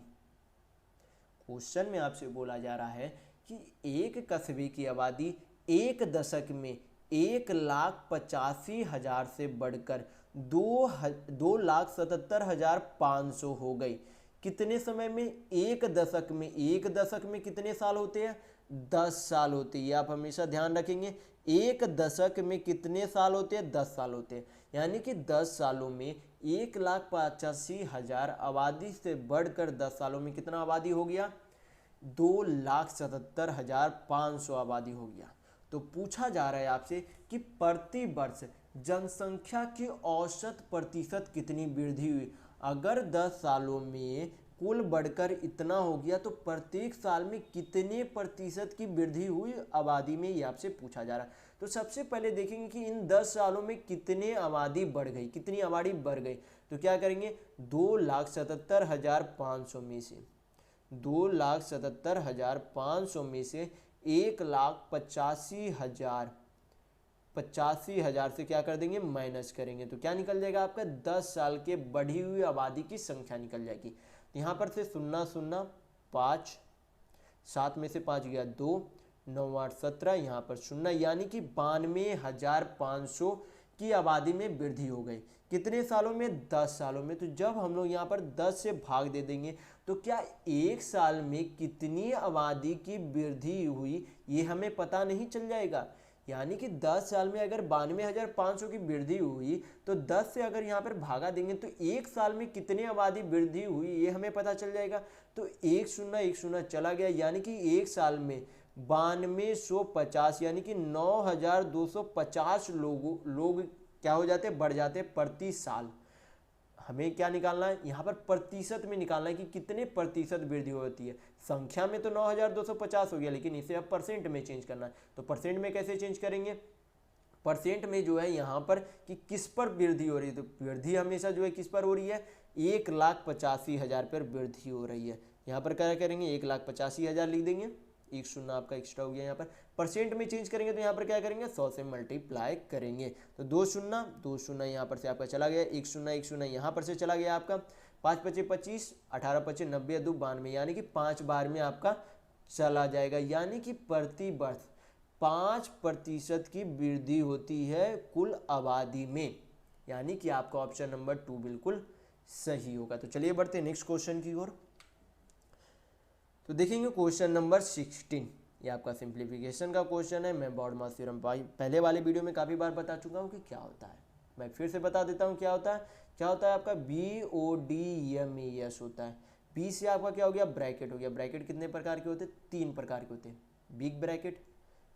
क्वेश्चन में आपसे बोला जा रहा है कि एक कस्बे की आबादी एक दशक में 1,85,000 से बढ़कर 2,77,500 हो गई। कितने समय में? एक दशक में। एक दशक में कितने साल होते हैं? 10 साल होते हैं। ये आप हमेशा ध्यान रखेंगे। एक दशक में कितने साल होते हैं? 10 साल होते हैं। यानी कि 10 सालों में 1,85,000 आबादी से बढ़कर 10 सालों में कितना आबादी हो गया? 2,77,500 आबादी हो गया। तो पूछा जा रहा है आपसे कि प्रति वर्ष जनसंख्या की औसत प्रतिशत कितनी वृद्धि हुई। अगर 10 सालों में कुल बढ़कर इतना हो गया तो प्रत्येक साल में कितने प्रतिशत की वृद्धि हुई आबादी में, ये आपसे पूछा जा रहा है। तो सबसे पहले देखेंगे कि इन 10 सालों में कितने आबादी बढ़ गई, कितनी आबादी बढ़ गई। तो क्या करेंगे 2,77,500 में से 2,77,500 में से 1,85,000 से क्या कर देंगे माइनस करेंगे। तो क्या निकल जाएगा आपका 10 साल के बढ़ी हुई आबादी की संख्या निकल जाएगी। यहाँ पर से 0 0 5, 7 में से 5 गया 2, 9 8 17, यहाँ पर 0, यानी कि 92,500 की आबादी में वृद्धि हो गई। कितने सालों में? 10 सालों में। तो जब हम लोग यहाँ पर 10 से भाग दे देंगे तो क्या एक साल में कितनी आबादी की वृद्धि हुई ये हमें पता नहीं चल जाएगा। यानी कि 10 साल में अगर 92,500 की वृद्धि हुई तो 10 से अगर यहाँ पर भागा देंगे तो एक साल में कितनी आबादी वृद्धि हुई ये हमें पता चल जाएगा। तो 1 0 1 0 चला गया, यानी कि एक साल में 9250 यानी कि 9,250 लोग क्या हो जाते, बढ़ जाते प्रति साल। हमें क्या निकालना है यहाँ पर? प्रतिशत में निकालना है कि कितने प्रतिशत वृद्धि होती है। संख्या में तो 9,250 हो गया, लेकिन इसे अब परसेंट में चेंज करना है। तो परसेंट में कैसे चेंज करेंगे? परसेंट में जो है यहाँ पर कि किस पर वृद्धि हो रही है। तो वृद्धि हमेशा जो है किस पर हो रही है? 1,85,000 पर वृद्धि हो रही है। यहाँ पर क्या करेंगे 1,85,000 लिख देंगे। 1 0 आपका एक्स्ट्रा हो गया। यहाँ पर परसेंट में चेंज करेंगे तो यहाँ पर क्या करेंगे 100 से मल्टीप्लाई करेंगे। तो 2 0 यहाँ पर से आपका चला गया, 1 0 1 0 यहाँ पर से चला गया आपका, 5 5 25, 18 25 90 2 92, यानी कि 5 बार में आपका चला जाएगा। यानी कि प्रति वर्ष 5% की वृद्धि होती है कुल आबादी में। यानी कि आपका ऑप्शन नंबर 2 बिल्कुल सही होगा। तो चलिए बढ़ते हैं नेक्स्ट क्वेश्चन की ओर। तो देखेंगे क्वेश्चन नंबर 16। ये आपका सिंप्लीफिकेशन का क्वेश्चन है। मैं बॉडमास थ्योरम पहले वाले वीडियो में काफ़ी बार बता चुका हूँ कि क्या होता है। मैं फिर से बता देता हूँ क्या होता है। क्या होता है आपका BODMAS होता है। बी से आपका क्या हो गया ब्रैकेट हो गया। ब्रैकेट कितने प्रकार के होते हैं? 3 प्रकार के होते हैं। बिग ब्रैकेट,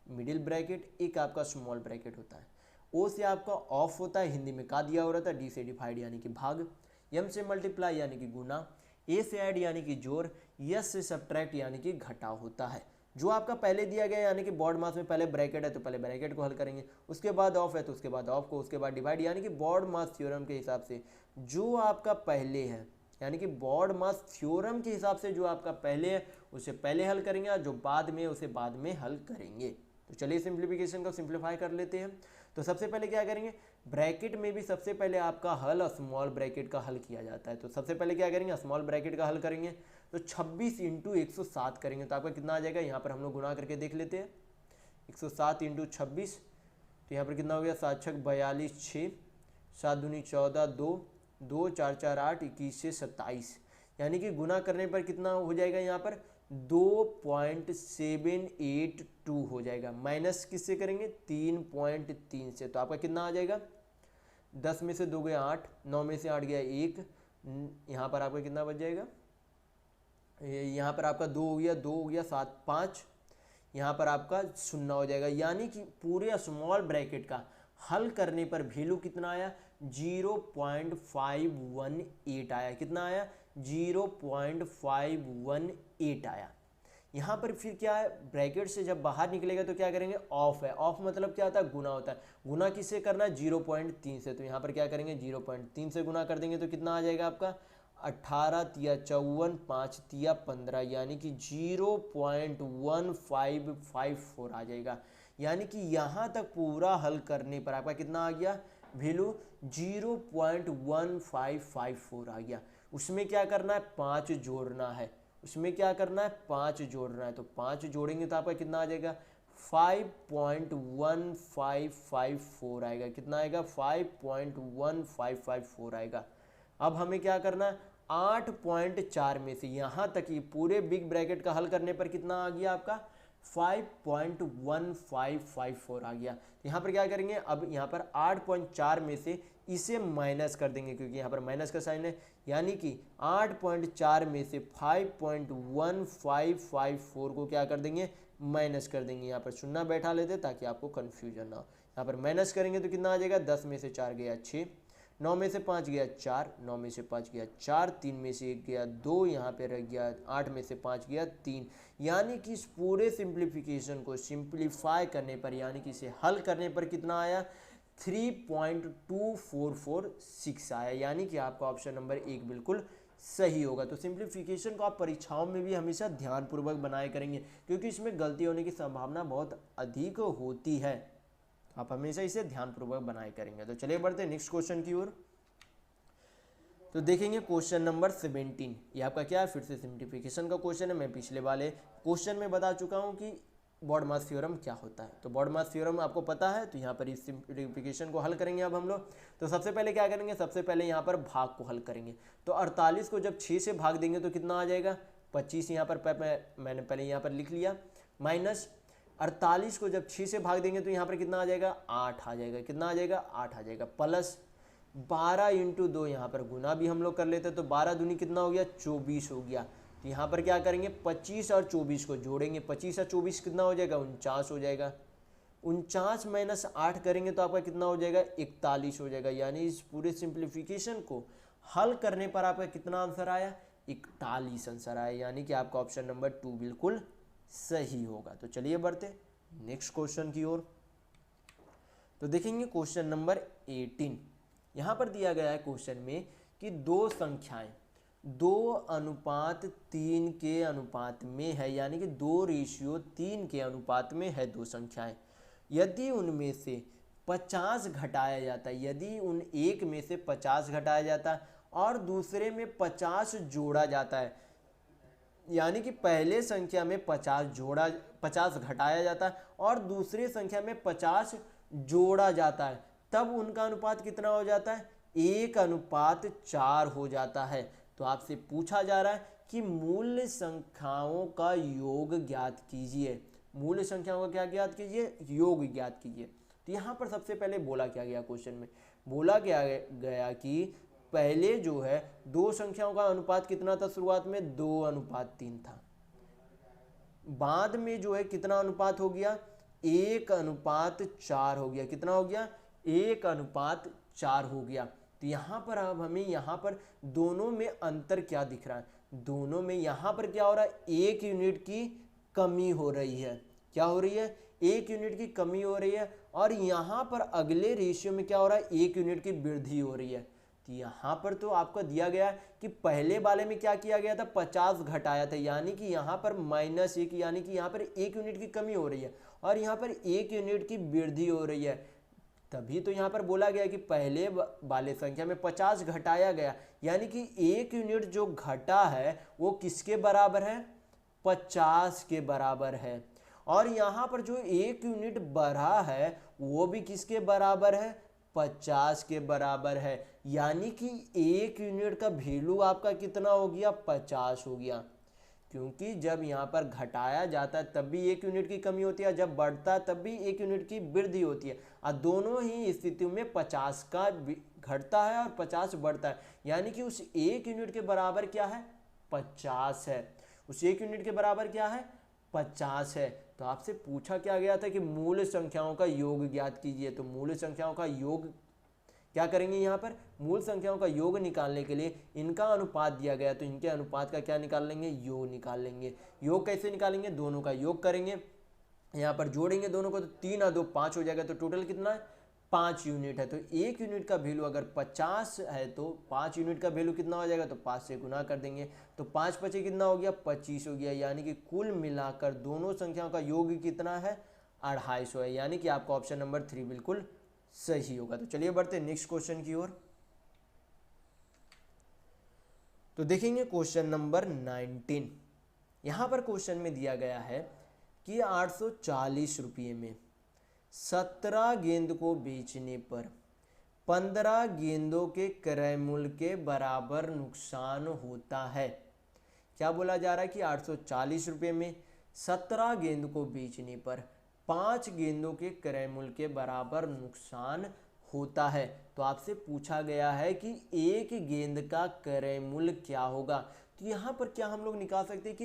मिडिल ब्रैकेट, एक आपका स्मॉल ब्रैकेट होता है। ओ से आपका ऑफ होता है, हिंदी में का दिया हो रहा था। डी से डिवाइड यानी कि भाग, एम से मल्टीप्लाई यानी कि गुना, ए से ऐड यानी कि जोड़, यस से सब्ट्रैक्ट यानी कि घटाव होता है। जो आपका पहले दिया गया यानी कि बॉड मास में पहले ब्रैकेट है तो पहले ब्रैकेट को हल करेंगे, उसके बाद ऑफ है तो उसके बाद ऑफ को, उसके बाद डिवाइड, यानी कि बॉड मास थ्योरम के हिसाब से जो आपका पहले है, यानी कि बॉड मास थ्योरम के हिसाब से जो आपका पहले है उसे पहले हल करेंगे और जो बाद में उसे बाद में हल करेंगे। तो चलिए सिंप्लीफिकेशन को सिंप्लीफाई कर लेते हैं। तो सबसे पहले क्या करेंगे, ब्रैकेट में भी सबसे पहले आपका हल स्मॉल ब्रैकेट का हल किया जाता है। तो सबसे पहले क्या करेंगे स्मॉल ब्रैकेट का हल करेंगे। तो 26 × 107 करेंगे तो आपका कितना आ जाएगा। यहाँ पर हम लोग गुणा करके देख लेते हैं। 107 × 26 तो यहाँ पर कितना हो गया 7 6 42 6, 7 दूनी 14, 2 2 4 4 8, 21 से 27, यानी कि गुना करने पर कितना हो जाएगा यहाँ पर 2.782 हो जाएगा। माइनस किससे करेंगे 3.3 से। तो आपका कितना आ जाएगा 10 में से 2 गया 8, 9 में से 8 गया 1, यहाँ पर आपका कितना बच जाएगा, यहाँ पर आपका 2 हो गया 7 5, यहाँ पर आपका 0 हो जाएगा। यानी कि पूरे स्मॉल ब्रैकेट का हल करने पर वैल्यू कितना आया 0.518 आया। कितना आया 0.518 आया। यहाँ पर फिर क्या है, ब्रैकेट से जब बाहर निकलेगा तो क्या करेंगे, ऑफ है। ऑफ मतलब क्या होता है, गुना होता है। गुना किससे करना है, 0.3 से। तो यहाँ पर क्या करेंगे, 0.3 से गुना कर देंगे तो कितना आ जाएगा आपका, 18 तिया 54, 5 तिया 15, यानी कि 0.1554 आ जाएगा। यानी कि यहाँ तक पूरा हल करने पर आपका कितना आ गया, वैल्यू 0.1554 आ गया। उसमें क्या करना है, 5 जोड़ना है। उसमें क्या करना है, 5 जोड़ना है। तो 5 जोड़ेंगे तो आपका कितना आ जाएगा, 5.1554 आएगा। कितना आएगा, 5.1554 आएगा। अब हमें क्या करना है, 8.4 में से यहाँ तक ये पूरे बिग ब्रैकेट का हल करने पर कितना आ गया आपका, 5.1554 आ गया। तो यहाँ पर क्या करेंगे, अब यहाँ पर 8.4 में से इसे माइनस कर देंगे, क्योंकि यहाँ पर माइनस का साइन है। यानी कि 8.4 में से 5.1554 को क्या कर देंगे, माइनस कर देंगे। यहाँ पर शून्य बैठा लेते ताकि आपको कन्फ्यूजन ना हो। यहाँ पर माइनस करेंगे तो कितना आ जाएगा, 10 में से 4 गया 6, 9 में से 5 गया 4, 9 में से 5 गया 4, 3 में से 1 गया 2, यहाँ पे रह गया 8 में से 5 गया 3। यानी कि इस पूरे सिंप्लीफिकेशन को सिंप्लीफाई करने पर, यानी कि इसे हल करने पर कितना आया, 3.2446 आया। यानी कि आपका ऑप्शन नंबर 1 बिल्कुल सही होगा। तो सिंप्लीफिकेशन को आप परीक्षाओं में भी हमेशा ध्यानपूर्वक बनाए करेंगे, क्योंकि इसमें गलती होने की संभावना बहुत अधिक होती है। आप हमेशा इसे ध्यानपूर्वक बनाए करेंगे। तो चलिए बढ़ते हैं नेक्स्ट क्वेश्चन की ओर। तो देखेंगे क्वेश्चन नंबर 17। ये आपका क्या है, फिर से सिंप्लीफिकेशन का क्वेश्चन है। मैं पिछले वाले क्वेश्चन में बता चुका हूँ कि बॉडमास थ्योरम क्या होता है। तो बॉडमास थ्योरम आपको पता है। तो यहाँ पर इस सिंप्लीफिकेशन को हल करेंगे अब हम लोग। तो सबसे पहले क्या करेंगे, सबसे पहले यहाँ पर भाग को हल करेंगे। तो 48 को जब 6 से भाग देंगे तो कितना आ जाएगा, 25 यहाँ पर मैंने पहले यहाँ पर लिख लिया, माइनस 48 को जब 6 से भाग देंगे तो यहाँ पर कितना आ जाएगा, 8 आ जाएगा। कितना आ जाएगा, 8 आ जाएगा। प्लस 12 × 2, यहाँ पर गुना भी हम लोग कर लेते हैं। तो 12 दूनी कितना हो गया, 24 हो गया। तो यहाँ पर क्या करेंगे, 25 और 24 को जोड़ेंगे। 25 और 24 कितना हो जाएगा, 49 हो जाएगा। 49 माइनस 8 करेंगे तो आपका कितना हो जाएगा, 41 हो जाएगा। यानी इस पूरे सिंप्लीफिकेशन को हल करने पर आपका कितना आंसर आया, 41 आंसर आया। यानी कि आपका ऑप्शन नंबर 2 बिल्कुल सही होगा। तो चलिए बढ़ते नेक्स्ट क्वेश्चन की ओर। तो देखेंगे क्वेश्चन नंबर 18। यहाँ पर दिया गया है क्वेश्चन में कि दो संख्याएं 2:3 के अनुपात में है, यानी कि 2:3 के अनुपात में है दो संख्याएं। यदि उनमें से 50 घटाया जाता है, यदि उन एक में से 50 घटाया जाता है और दूसरे में 50 जोड़ा जाता है, यानी कि पहले संख्या में 50 घटाया जाता है और दूसरी संख्या में 50 जोड़ा जाता है, तब उनका अनुपात कितना हो जाता है, 1:4 हो जाता है। तो आपसे पूछा जा रहा है कि मूल संख्याओं का योग ज्ञात कीजिए। मूल संख्याओं का क्या ज्ञात कीजिए, योग ज्ञात कीजिए। तो यहाँ पर सबसे पहले बोला क्या गया, क्वेश्चन में बोला क्या गया कि पहले जो है दो संख्याओं का अनुपात कितना था, शुरुआत में 2:3 था। बाद में जो है कितना अनुपात हो गया, 1:4 हो गया। कितना हो गया, 1:4 हो गया। तो यहाँ पर अब हमें यहाँ पर दोनों में अंतर क्या दिख रहा है, दोनों में यहाँ पर क्या हो रहा है, 1 यूनिट की कमी हो रही है। क्या हो रही है, 1 यूनिट की कमी हो रही है। और यहाँ पर अगले रेशियो में क्या हो रहा है, 1 यूनिट की वृद्धि हो रही है। तो यहाँ पर तो आपको दिया गया है कि पहले वाले में क्या किया गया था, 50 घटाया था, यानी कि यहाँ पर -1, यानी कि यहाँ पर 1 यूनिट की कमी हो रही है और यहाँ पर 1 यूनिट की वृद्धि हो रही है। तभी तो यहाँ पर बोला गया कि पहले वाले संख्या में 50 घटाया गया, यानी कि 1 यूनिट जो घटा है वो किसके बराबर है, 50 के बराबर है। और यहाँ पर जो 1 यूनिट बढ़ा है वो भी किसके बराबर है, 50 के बराबर है। यानी कि 1 यूनिट का वैल्यू आपका कितना हो गया, 50 हो गया। क्योंकि जब यहाँ पर घटाया जाता है तब भी 1 यूनिट की कमी होती है, जब बढ़ता है तब भी 1 यूनिट की वृद्धि होती है। और दोनों ही स्थितियों में 50 का घटता है और 50 बढ़ता है। यानी कि उस 1 यूनिट के बराबर क्या है, 50 है। उस 1 यूनिट के बराबर क्या है, 50 है। तो आपसे पूछा क्या गया था कि मूल संख्याओं का योग ज्ञात कीजिए। तो मूल संख्याओं का योग क्या करेंगे, यहाँ पर मूल संख्याओं का योग निकालने के लिए इनका अनुपात दिया गया तो इनके अनुपात का क्या निकाल लेंगे, योग निकाल लेंगे। योग कैसे निकालेंगे, दोनों का योग करेंगे, यहाँ पर जोड़ेंगे दोनों को तो 3 और 2 5 हो जाएगा, तो टोटल कितना है 5 यूनिट है। तो 1 यूनिट का वैल्यू अगर 50 है तो 5 यूनिट का वैल्यू कितना हो जाएगा, तो 5 से गुना कर देंगे, तो 5 पचे कितना हो गया, 25 हो गया। यानी कि कुल मिलाकर दोनों संख्याओं का योग कितना है, 250 है। यानी कि आपका ऑप्शन नंबर 3 बिल्कुल सही होगा। तो चलिए बढ़ते नेक्स्ट क्वेश्चन की ओर। तो देखेंगे क्वेश्चन नंबर 19। यहाँ पर क्वेश्चन में दिया गया है कि 840 रुपये में 17 गेंद को बेचने पर 15 गेंदों के क्रय मूल्य के बराबर नुकसान होता है। क्या बोला जा रहा है कि 840 रुपये में 17 गेंद को बेचने पर 5 गेंदों के क्रय मूल्य के बराबर नुकसान होता है। तो आपसे पूछा गया है कि एक गेंद का क्रय मूल्य क्या होगा। तो यहाँ पर क्या हम लोग निकाल सकते हैं कि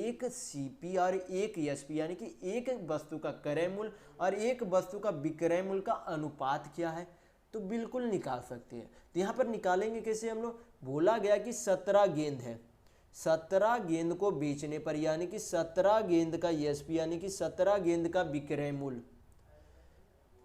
एक सीपी और एक एसपी, यानी कि एक वस्तु का क्रय मूल्य और एक वस्तु का विक्रय मूल्य का अनुपात क्या है, तो बिल्कुल निकाल सकते हैं। तो यहाँ पर निकालेंगे कैसे हम लोग, बोला गया कि 17 गेंद है, 17 गेंद को बेचने पर यानी कि 17 गेंद का एसपी यानी कि 17 गेंद का विक्रय मूल्य,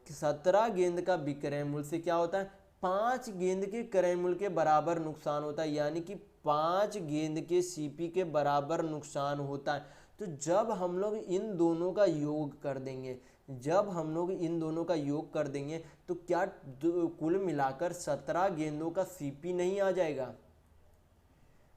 17 गेंद का विक्रय मूल्य से क्या होता है, 5 गेंद के क्रय मूल्य के बराबर नुकसान होता है, यानी कि 5 गेंद के सीपी के बराबर नुकसान होता है। तो जब हम लोग इन दोनों का योग कर देंगे, जब हम लोग इन दोनों का योग कर देंगे तो क्या कुल मिलाकर 17 गेंदों का सीपी नहीं आ जाएगा।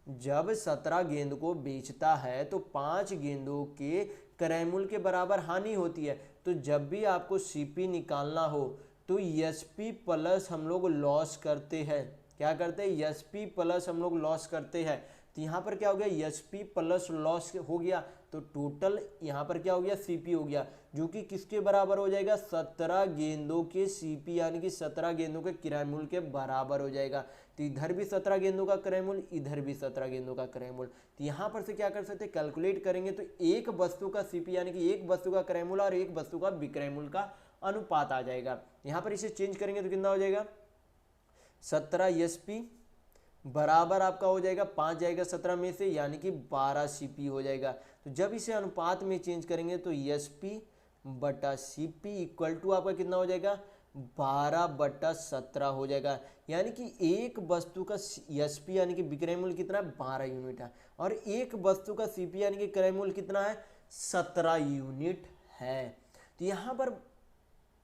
जब 17 गेंद को बेचता है तो 5 गेंदों के क्रय मूल्य के बराबर हानि होती है। तो जब भी आपको सीपी निकालना हो तो एसपी प्लस हम लोग लॉस करते हैं। क्या करते हैं, एसपी प्लस हम लोग लॉस करते हैं। तो यहाँ पर क्या हो गया, एसपी प्लस लॉस हो गया, तो टोटल यहाँ पर क्या हो गया, सीपी हो गया, जो कि किसके बराबर हो जाएगा, 17 गेंदों के सीपी यानी कि 17 गेंदों के क्रय मूल्य के बराबर हो जाएगा। तो इधर भी 17 गेंदों का क्रय मूल्य, इधर भी 17 गेंदों का क्रय मूल्य। तो यहाँ पर से क्या कर सकते हैं, कैलकुलेट करेंगे तो एक वस्तु का सीपी यानी कि एक वस्तु का क्रय मूल्य और एक वस्तु का विक्रय मूल्य का अनुपात आ जाएगा। यहाँ पर इसे चेंज करेंगे तो कितना हो जाएगा, 17 एसपी बराबर आपका हो जाएगा 5 जाएगा 17 में से, यानी कि 12 सीपी हो जाएगा। तो जब इसे अनुपात में चेंज करेंगे तो एसपी बटा सीपी इक्वल टू आपका कितना हो जाएगा, 12/17 हो जाएगा। यानी कि एक वस्तु का एसपी यानी कि विक्रय मूल्य कितना है, 12 यूनिट है, और एक वस्तु का सीपी यानी कि क्रय मूल्य कितना है, 17 यूनिट है। तो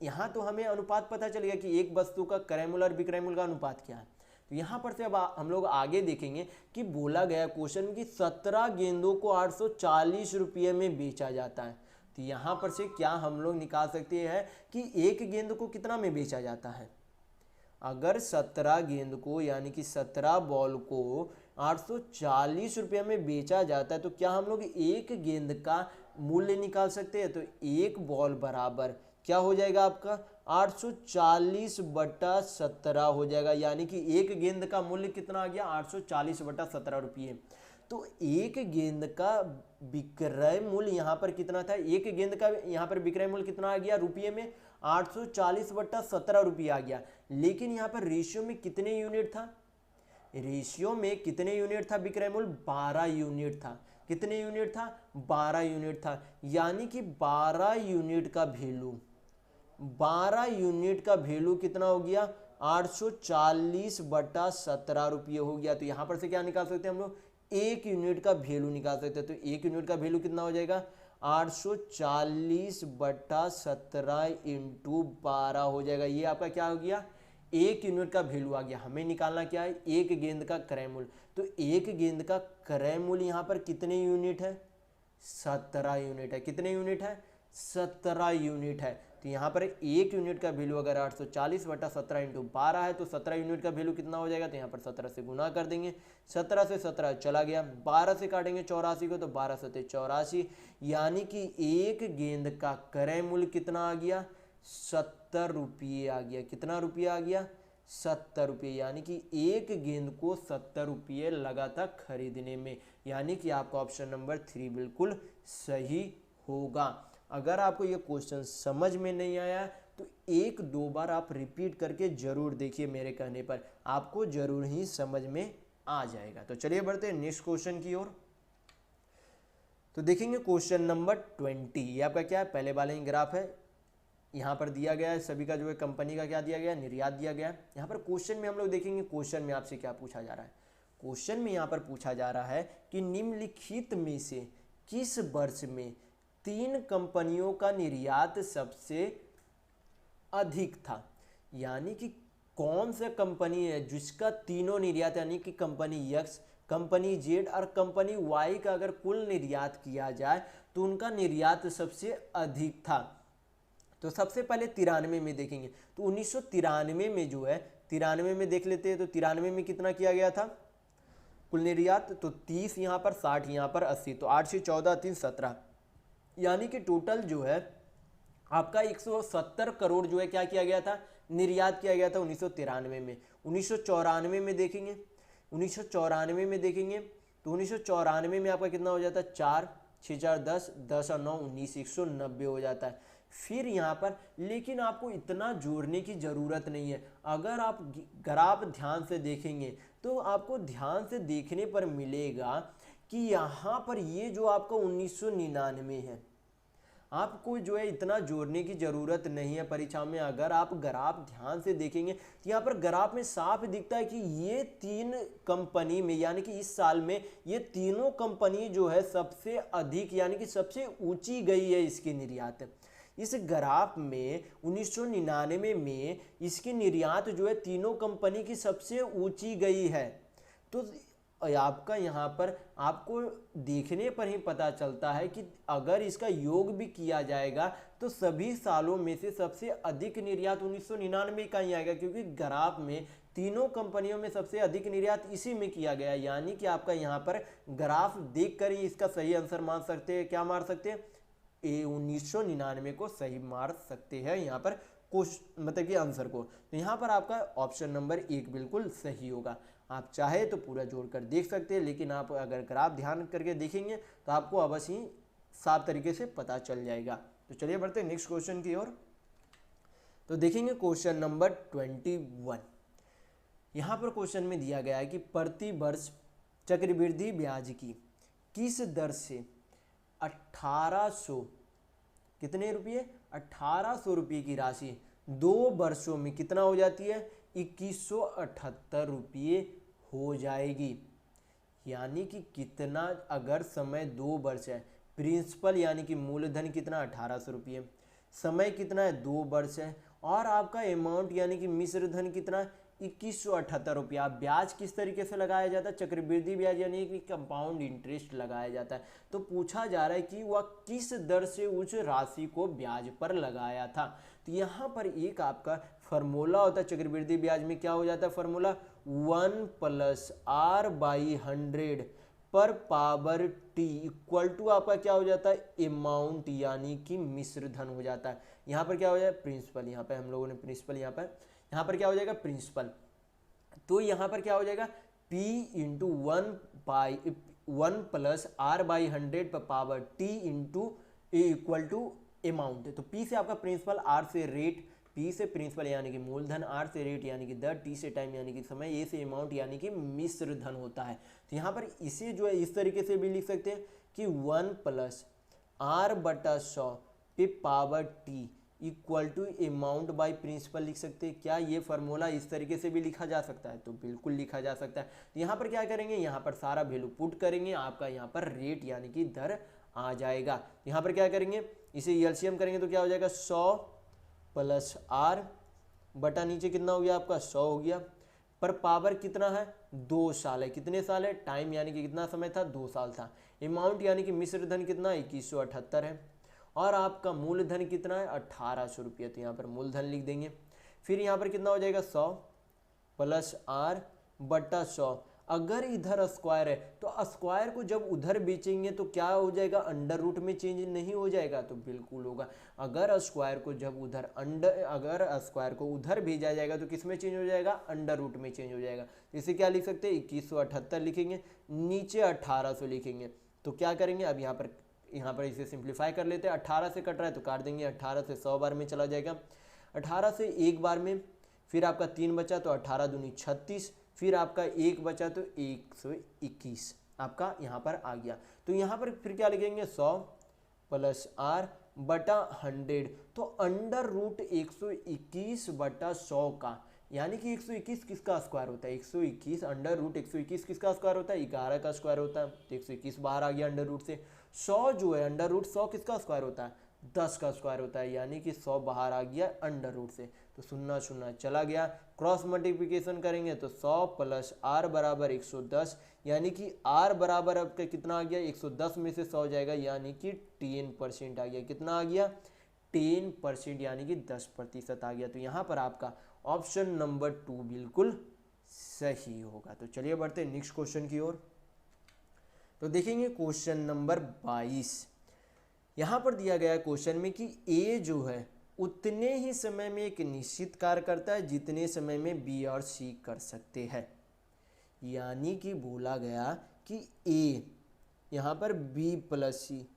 यहाँ तो हमें अनुपात पता चल गया कि एक वस्तु का क्रय मूल्य और विक्रय मूल्य का अनुपात क्या है। तो यहाँ पर से अब हम लोग आगे देखेंगे कि बोला गया क्वेश्चन में कि 17 गेंदों को 840 रुपये में बेचा जाता है। तो यहाँ पर से क्या हम लोग निकाल सकते हैं कि एक गेंद को कितना में बेचा जाता है। अगर 17 गेंद को यानी कि 17 बॉल को 840 रुपये में बेचा जाता है तो क्या हम लोग एक गेंद का मूल्य निकाल सकते हैं। तो एक बॉल बराबर क्या हो जाएगा आपका, 840/17 हो जाएगा, यानी कि एक गेंद का मूल्य कितना आ गया, 840/17 रुपये। तो एक गेंद का विक्रय मूल्य यहाँ पर कितना था, एक गेंद का यहाँ पर विक्रय मूल्य कितना आ गया रुपये में, 840/17 रुपये आ गया। लेकिन यहाँ पर रेशियो में कितने यूनिट था, रेशियो में कितने यूनिट था विक्रय मूल्य, 12 यूनिट था। कितने यूनिट था, 12 यूनिट था। यानी कि 12 यूनिट का वैल्यू, 12 यूनिट का वैल्यू कितना हो गया, 840/17 रुपये हो गया। तो यहाँ पर से क्या निकाल सकते हैं हम लोग, एक यूनिट का वैल्यू निकाल सकते हैं। तो एक यूनिट का वैल्यू कितना हो जाएगा, 840/17 × 12 हो जाएगा। ये आपका क्या हो गया, एक यूनिट का वैल्यू आ गया। हमें निकालना क्या है, एक गेंद का क्रय मूल्य। तो एक गेंद का क्रय मूल्य यहाँ पर कितने यूनिट है, 17 यूनिट है। कितने यूनिट है, 17 यूनिट है। तो यहाँ पर एक यूनिट का वैल्यू अगर 840/17 × 12 है तो 17 यूनिट का वैल्यू कितना हो जाएगा, तो यहाँ पर 17 से गुना कर देंगे, 17 से 17 चला गया, 12 से काटेंगे 84 को तो 12 से 84, यानी कि एक गेंद का क्रय मूल्य कितना आ गया, 70 रुपये आ गया। कितना रुपये आ गया, 70 रुपये। यानी कि एक गेंद को 70 रुपये लगा था खरीदने में। यानी कि आपका ऑप्शन नंबर 3 बिल्कुल सही होगा। अगर आपको ये क्वेश्चन समझ में नहीं आया तो एक दो बार आप रिपीट करके जरूर देखिए, मेरे कहने पर आपको जरूर ही समझ में आ जाएगा। तो चलिए बढ़ते हैं नेक्स्ट क्वेश्चन की ओर। तो देखेंगे क्वेश्चन नंबर 20। ये आपका क्या है, पहले वाले ही ग्राफ है, यहाँ पर दिया गया है सभी का जो है कंपनी का क्या दिया गया है, निर्यात दिया गया है। यहाँ पर क्वेश्चन में हम लोग देखेंगे क्वेश्चन में आपसे क्या पूछा जा रहा है। क्वेश्चन में यहाँ पर पूछा जा रहा है कि निम्नलिखित में से किस वर्ष में 3 कंपनियों का निर्यात सबसे अधिक था। यानी कि कौन सा कंपनी है जिसका तीनों निर्यात, यानी कि कंपनी यक्स, कंपनी जेड और कंपनी वाई का अगर कुल निर्यात किया जाए तो उनका निर्यात सबसे अधिक था। तो सबसे पहले 93 में देखेंगे, तो 1993 में जो है, 93 में देख लेते हैं। तो 93 में कितना किया गया था कुल निर्यात, तो 30 यहाँ पर, 60 यहाँ पर, 80, तो 8 से 14 3 17, यानी कि टोटल जो है आपका 170 करोड़ जो है क्या किया गया था, निर्यात किया गया था 1993 में। 1994 में देखेंगे, 1994 में देखेंगे तो 1994 में आपका कितना हो जाता है, 4 6 4 10, 10 और 9 19, 190 हो जाता है। फिर यहाँ पर लेकिन आपको इतना जोड़ने की ज़रूरत नहीं है। अगर आप ग्राफ ध्यान से देखेंगे तो आपको ध्यान से देखने पर मिलेगा कि यहाँ पर ये जो आपका 1999 है, आपको जो है इतना जोड़ने की ज़रूरत नहीं है परीक्षा में। अगर आप ग्राफ ध्यान से देखेंगे तो यहाँ पर ग्राफ में साफ दिखता है कि ये 3 कंपनी में, यानी कि इस साल में ये तीनों कंपनी जो है सबसे अधिक, यानी कि सबसे ऊंची गई है इसकी निर्यात। इस ग्राफ में 1999 में इसकी निर्यात जो है तीनों कंपनी की सबसे ऊंची गई है। तो आपका यहाँ पर आपको देखने पर ही पता चलता है कि अगर इसका योग भी किया जाएगा तो सभी सालों में से सबसे अधिक निर्यात 1999 का ही आएगा, क्योंकि ग्राफ में तीनों कंपनियों में सबसे अधिक निर्यात इसी में किया गया। यानी कि आपका यहाँ पर ग्राफ देखकर ही इसका सही आंसर मान सकते हैं। क्या मार सकते हैं, 1999 को सही मार सकते हैं यहाँ पर मतलब कि आंसर को। तो यहाँ पर आपका ऑप्शन नंबर 1 बिल्कुल सही होगा। आप चाहे तो पूरा जोड़कर देख सकते हैं, लेकिन आप अगर ग्राफ ध्यान करके देखेंगे तो आपको अवश्य ही साफ तरीके से पता चल जाएगा। तो चलिए बढ़ते हैं नेक्स्ट क्वेश्चन की ओर। तो देखेंगे क्वेश्चन नंबर 21। यहाँ पर क्वेश्चन में दिया गया है कि प्रति वर्ष चक्रवृद्धि ब्याज की किस दर से 1800 कितने रुपये, 1800 रुपये की राशि 2 वर्षों में कितना हो जाती है, 2178 रुपये हो जाएगी। यानी कि कितना, अगर समय 2 वर्ष है, प्रिंसिपल यानी कि मूलधन कितना 1800 रुपये, समय कितना है 2 वर्ष है, और आपका अमाउंट यानी कि मिश्र धन कितना 2178 रुपया। ब्याज किस तरीके से लगाया जाता है, चक्रवृद्धि ब्याज यानी कि कंपाउंड इंटरेस्ट लगाया जाता है। तो पूछा जा रहा है कि वह किस दर से उस राशि को ब्याज पर लगाया था। तो यहाँ पर एक आपका फार्मूला होता है चक्रवृद्धि ब्याज में, क्या हो जाता है फार्मूला, 1 + R/100 पर पावर टी इक्वल टू आपका क्या हो जाता है, अमाउंट यानी कि मिश्र धन हो जाता है। यहाँ पर क्या हो जाए, प्रिंसिपल, यहाँ पर हम लोगों ने प्रिंसिपल, यहाँ पर क्या हो जाएगा प्रिंसिपल। तो यहाँ पर क्या हो जाएगा, P × 1 + R/100 पर power T × A equal to amount. तो P से आपका प्रिंसिपल, R से रेट, P से प्रिंसिपल यानी कि मूलधन, R से रेट यानी कि दर, T से टाइम यानी कि समय, A से अमाउंट यानी कि मिश्र धन होता है। तो यहाँ पर इसे जो है इस तरीके से भी लिख सकते हैं कि 1 + R/100 पे power T equal to amount by principal लिख सकते हैं। क्या ये फार्मूला इस तरीके से भी लिखा जा सकता है, तो बिल्कुल लिखा जा सकता है। तो यहाँ पर क्या करेंगे, यहाँ पर सारा वैल्यू पुट करेंगे, आपका यहाँ पर रेट यानी कि दर आ जाएगा। यहाँ पर क्या करेंगे, इसे एलसीएम करेंगे तो क्या हो जाएगा, 100 + R बटा नीचे कितना हो गया आपका 100 हो गया, पर पावर कितना है 2 साल है। कितने साल है, टाइम यानी कि कितना समय था 2 साल था। अमाउंट यानी कि मिश्र धन कितना 2178 है, और आपका मूलधन कितना है 1800 रुपये। तो यहाँ पर मूलधन लिख देंगे। फिर यहाँ पर कितना हो जाएगा 100 + R/100। अगर इधर स्क्वायर है तो स्क्वायर को जब उधर बेचेंगे तो क्या हो जाएगा, अंडर रूट में चेंज नहीं हो जाएगा, तो बिल्कुल होगा। अगर स्क्वायर को जब उधर अगर स्क्वायर को उधर भेजा जाएगा तो किस में चेंज हो जाएगा, अंडर रूट में चेंज हो जाएगा। तो इसे क्या लिख सकते हैं, 2178 लिखेंगे, नीचे 1800 लिखेंगे। तो क्या करेंगे, अब यहाँ पर इसे सिंप्लीफाई कर लेते हैं। 18 से कट रहा है तो काट देंगे, 18 से 100 बार में चला जाएगा। 18 से एक बार में, फिर आपका 3 बचा तो 18 दूनी 36, फिर आपका 1 बचा तो 121 आपका यहाँ पर आ गया। तो यहाँ पर फिर क्या लिखेंगे 100 प्लस r बटा 100, तो अंडर रूट 121 बटा 100 का, यानी कि 121 किसका स्क्वायर होता है, 121 अंडर रूट 121 किसका स्क्वायर होता है, 11 का स्क्वायर होता है। तो 121 बाहर आ गया अंडर रूट से। 100 जो है अंडर रूट 100 किसका स्क्वायर होता है, 10 का स्क्वायर होता है, यानी कि 100 बाहर आ गया अंडर रूट से। तो शून्य शून्य चला गया, क्रॉस मल्टीप्लिकेशन करेंगे तो 100 प्लस r बराबर 110, यानी कि r बराबर अब कितना आ गया, 110 में से 100 जाएगा, यानी कि 10% आ गया। कितना आ गया, 10%, यानी कि 10% आ गया। तो यहाँ पर आपका ऑप्शन नंबर 2 बिल्कुल सही होगा। तो चलिए बढ़ते हैं नेक्स्ट क्वेश्चन की ओर। तो देखेंगे क्वेश्चन नंबर 22। यहाँ पर दिया गया है क्वेश्चन में कि ए जो है उतने ही समय में एक निश्चित कार्य करता है जितने समय में बी और सी कर सकते हैं। यानी कि बोला गया कि ए यहाँ पर बी प्लस सी,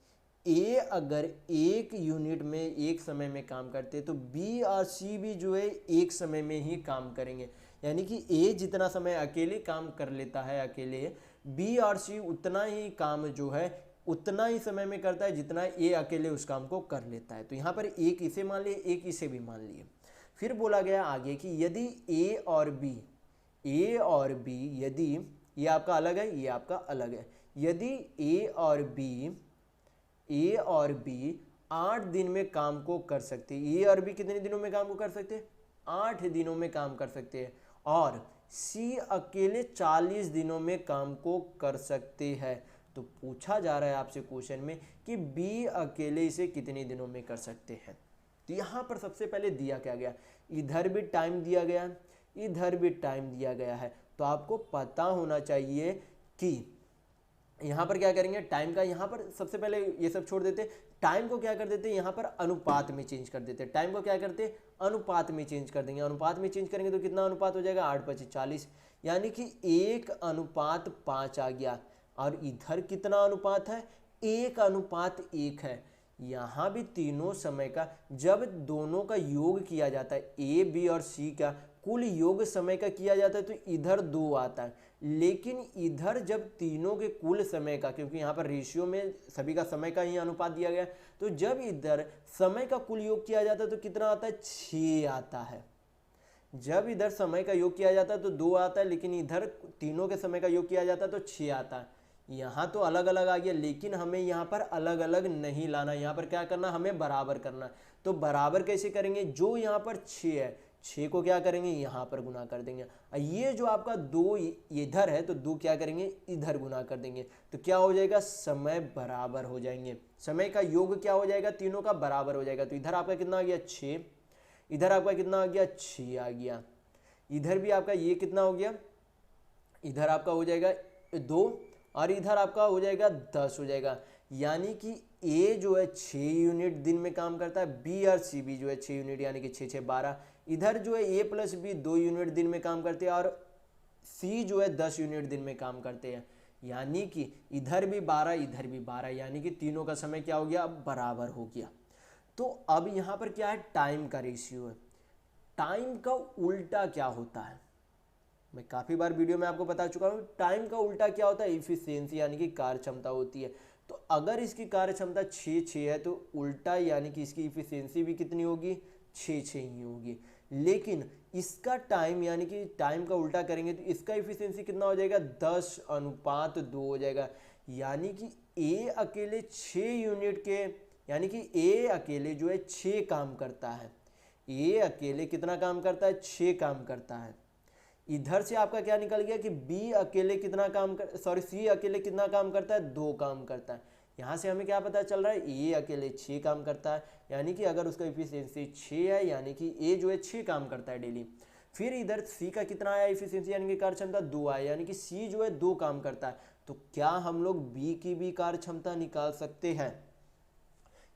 ए अगर एक यूनिट में एक समय में काम करते तो बी और सी भी जो है एक समय में ही काम करेंगे। यानी कि ए जितना समय अकेले काम कर लेता है अकेले, बी और सी उतना ही काम जो है उतना ही समय में करता है जितना ए अकेले उस काम को कर लेता है। तो यहाँ पर एक इसे मान लिए, एक इसे भी मान लिए। फिर बोला गया आगे कि यदि ए और बी यदि ये आपका अलग है, ये आपका अलग है, यदि ए और बी 8 दिन में काम को कर सकते हैं, ए और बी कितने दिनों में काम को कर सकते हैं, 8 दिनों में काम कर सकते हैं, और सी अकेले 40 दिनों में काम को कर सकते हैं। तो पूछा जा रहा है आपसे क्वेश्चन में कि बी अकेले इसे कितने दिनों में कर सकते हैं। तो यहाँ पर सबसे पहले दिया क्या गया, इधर भी टाइम दिया गया, इधर भी टाइम दिया गया है। तो आपको पता होना चाहिए कि यहाँ पर क्या करेंगे, टाइम का यहाँ पर सबसे पहले ये सब छोड़ देते, टाइम को क्या कर देते, यहाँ पर अनुपात में चेंज कर देते। टाइम को क्या करते, अनुपात में चेंज कर देंगे। अनुपात में चेंज करेंगे तो कितना अनुपात हो जाएगा, 8/40, यानी कि 1:5 आ गया। और इधर कितना अनुपात है, 1:1 है। यहाँ भी तीनों समय का जब दोनों का योग किया जाता है, ए बी और सी का कुल योग समय का किया जाता है तो इधर 2 आता है, लेकिन इधर जब तीनों के कुल समय का, क्योंकि यहाँ पर रेशियो में सभी का समय का ही अनुपात दिया गया, तो जब इधर समय का कुल योग किया जाता है तो कितना आता है, 6 आता है। जब इधर समय का योग किया जाता है तो 2 आता है, लेकिन इधर तीनों के समय का योग किया जाता है तो 6 आता है। यहाँ तो अलग अलग आ गया, लेकिन हमें यहाँ पर अलग अलग नहीं लाना, यहाँ पर क्या करना, हमें बराबर करना। तो बराबर कैसे करेंगे, जो यहाँ पर 6 है, 6 को क्या करेंगे, यहाँ पर गुना कर देंगे। ये जो आपका 2 इधर है तो 2 क्या करेंगे, इधर गुना कर देंगे। तो क्या हो जाएगा, समय बराबर हो जाएंगे, समय का योग क्या हो जाएगा, तीनों का बराबर हो जाएगा। तो इधर आपका कितना आ गया, 6, इधर आपका कितना आ गया, 6 आ गया, इधर भी आपका ये कितना हो गया, इधर आपका हो जाएगा 2, और इधर आपका हो जाएगा 10 हो जाएगा। यानी कि ए जो है 6 यूनिट दिन में काम करता है, बी और सी भी जो है 6 यूनिट, यानी कि 6 6 12। इधर जो है ए प्लस बी 2 यूनिट दिन में काम करते हैं, और सी जो है 10 यूनिट दिन में काम करते हैं। यानी कि इधर भी 12, इधर भी 12, यानी कि तीनों का समय क्या हो गया, अब बराबर हो गया। तो अब यहाँ पर क्या है, टाइम का रेशियो है। टाइम का उल्टा क्या होता है, मैं काफ़ी बार वीडियो में आपको बता चुका हूँ। टाइम का उल्टा क्या होता है, इफिशियंसी, यानी कि कार्य क्षमता होती है। तो अगर इसकी कार्य क्षमता 6 है तो उल्टा यानी कि इसकी इफिशियंसी भी कितनी होगी, 6 ही होगी। लेकिन इसका टाइम यानी कि टाइम का उल्टा करेंगे तो इसका इफिशियंसी कितना हो जाएगा, 10:2 हो जाएगा। यानी कि ए अकेले 6 यूनिट के, यानी कि ए अकेले जो है 6 काम करता है। ए अकेले कितना काम करता है, 6 काम करता है। इधर से आपका क्या निकल गया कि बी अकेले कितना काम कर, सॉरी सी अकेले कितना काम करता है, 2 काम करता है। यहाँ से हमें क्या पता चल रहा है, ए अकेले 6 काम करता है, यानी कि अगर उसका इफिशियंसी 6 है, यानी कि ए जो है 6 काम करता है डेली। फिर इधर सी का कितना आया इफिशियंसी, यानी कि कार्य क्षमता 2 आया, यानी कि सी जो है 2 काम करता है। तो क्या हम लोग बी की भी कार्य क्षमता निकाल सकते हैं,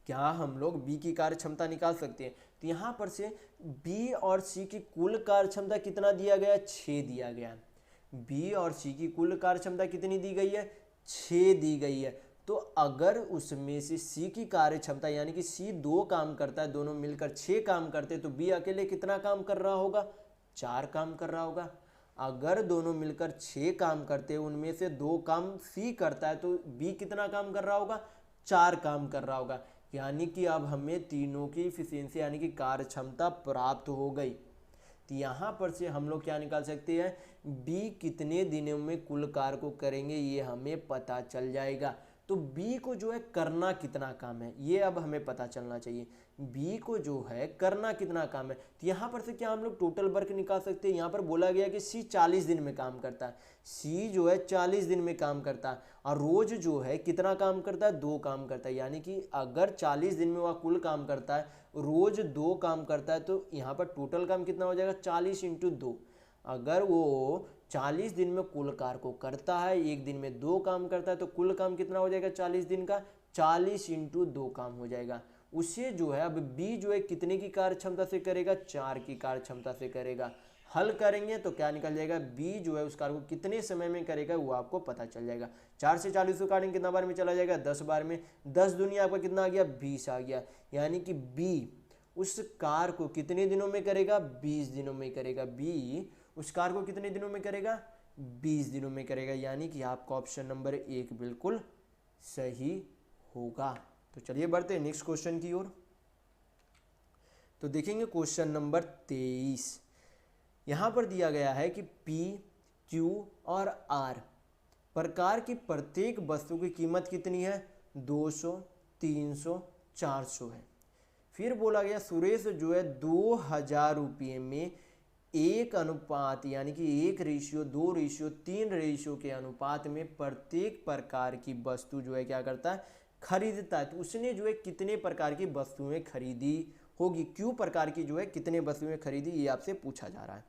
क्या हम लोग बी की कार्य क्षमता निकाल सकते हैं। तो यहाँ पर से बी और सी की कुल कार्य क्षमता कितना दिया गया, 6 दिया गया। बी और सी की कुल कार्य क्षमता कितनी दी गई है, 6 दी गई है। तो अगर उसमें से सी की कार्य क्षमता यानी कि सी 2 काम करता है, दोनों मिलकर 6 काम करते, तो बी अकेले कितना काम कर रहा होगा? 4 काम कर रहा होगा। अगर दोनों मिलकर 6 काम करते हैं, उनमें से 2 काम सी करता है, तो बी कितना काम कर रहा होगा? 4 काम कर रहा होगा। यानी कि अब हमें तीनों की इफिशियंसी यानी कि कार्य क्षमता प्राप्त हो गई। तो यहाँ पर से हम लोग क्या निकाल सकते हैं? बी कितने दिनों में कुल कार्य को करेंगे ये हमें पता चल जाएगा। तो बी को जो है करना कितना काम है ये अब हमें पता चलना चाहिए। बी को जो है करना कितना काम है, तो यहाँ पर से क्या हम लोग टोटल वर्क निकाल सकते हैं। यहाँ पर बोला गया कि सी 40 दिन में काम करता है, सी जो है 40 दिन में काम करता है, और रोज जो है कितना काम करता है? 2 काम करता है। यानी कि अगर 40 दिन में वह कुल काम करता है, रोज 2 काम करता है, तो यहाँ पर टोटल काम कितना हो जाएगा? 40 × 2। अगर वो 40 दिन में कुल कार्य को करता है, एक दिन में 2 काम करता है, तो कुल काम कितना हो जाएगा 40 दिन का? 40 × 2 काम हो जाएगा। उसे जो है अब बी जो है कितने की कार्य क्षमता से करेगा? 4 की कार्य क्षमता से करेगा। हल करेंगे तो क्या निकल जाएगा? बी जो है उस कार्य को कितने समय में करेगा वो आपको पता चल जाएगा। 4 से 40 को काटेंगे कितना बार में चला जाएगा? 10 बार में। 10 दुनिया आपका कितना आ गया? 20 आ गया। यानी कि बी उस कार्य को कितने दिनों में करेगा? 20 दिनों में करेगा। बी उस कार्य को कितने दिनों में करेगा? 20 दिनों में करेगा। यानी कि आपका ऑप्शन नंबर 1 बिल्कुल सही होगा। तो चलिए बढ़ते हैं नेक्स्ट क्वेश्चन की ओर। तो देखेंगे क्वेश्चन नंबर 23। यहां पर दिया गया है कि पी, क्यू और आर प्रकार की प्रत्येक वस्तु की कीमत कितनी है? 200, 300, 400 है। फिर बोला गया सुरेश जो है 2000 रुपये में 1 अनुपात यानी कि 1:2:3 के अनुपात में प्रत्येक प्रकार की वस्तु जो है क्या करता है? खरीदता है। तो उसने जो है कितने प्रकार की वस्तुएं खरीदी होगी? क्यू प्रकार की जो है कितने वस्तुएं खरीदी ये आपसे पूछा जा रहा है।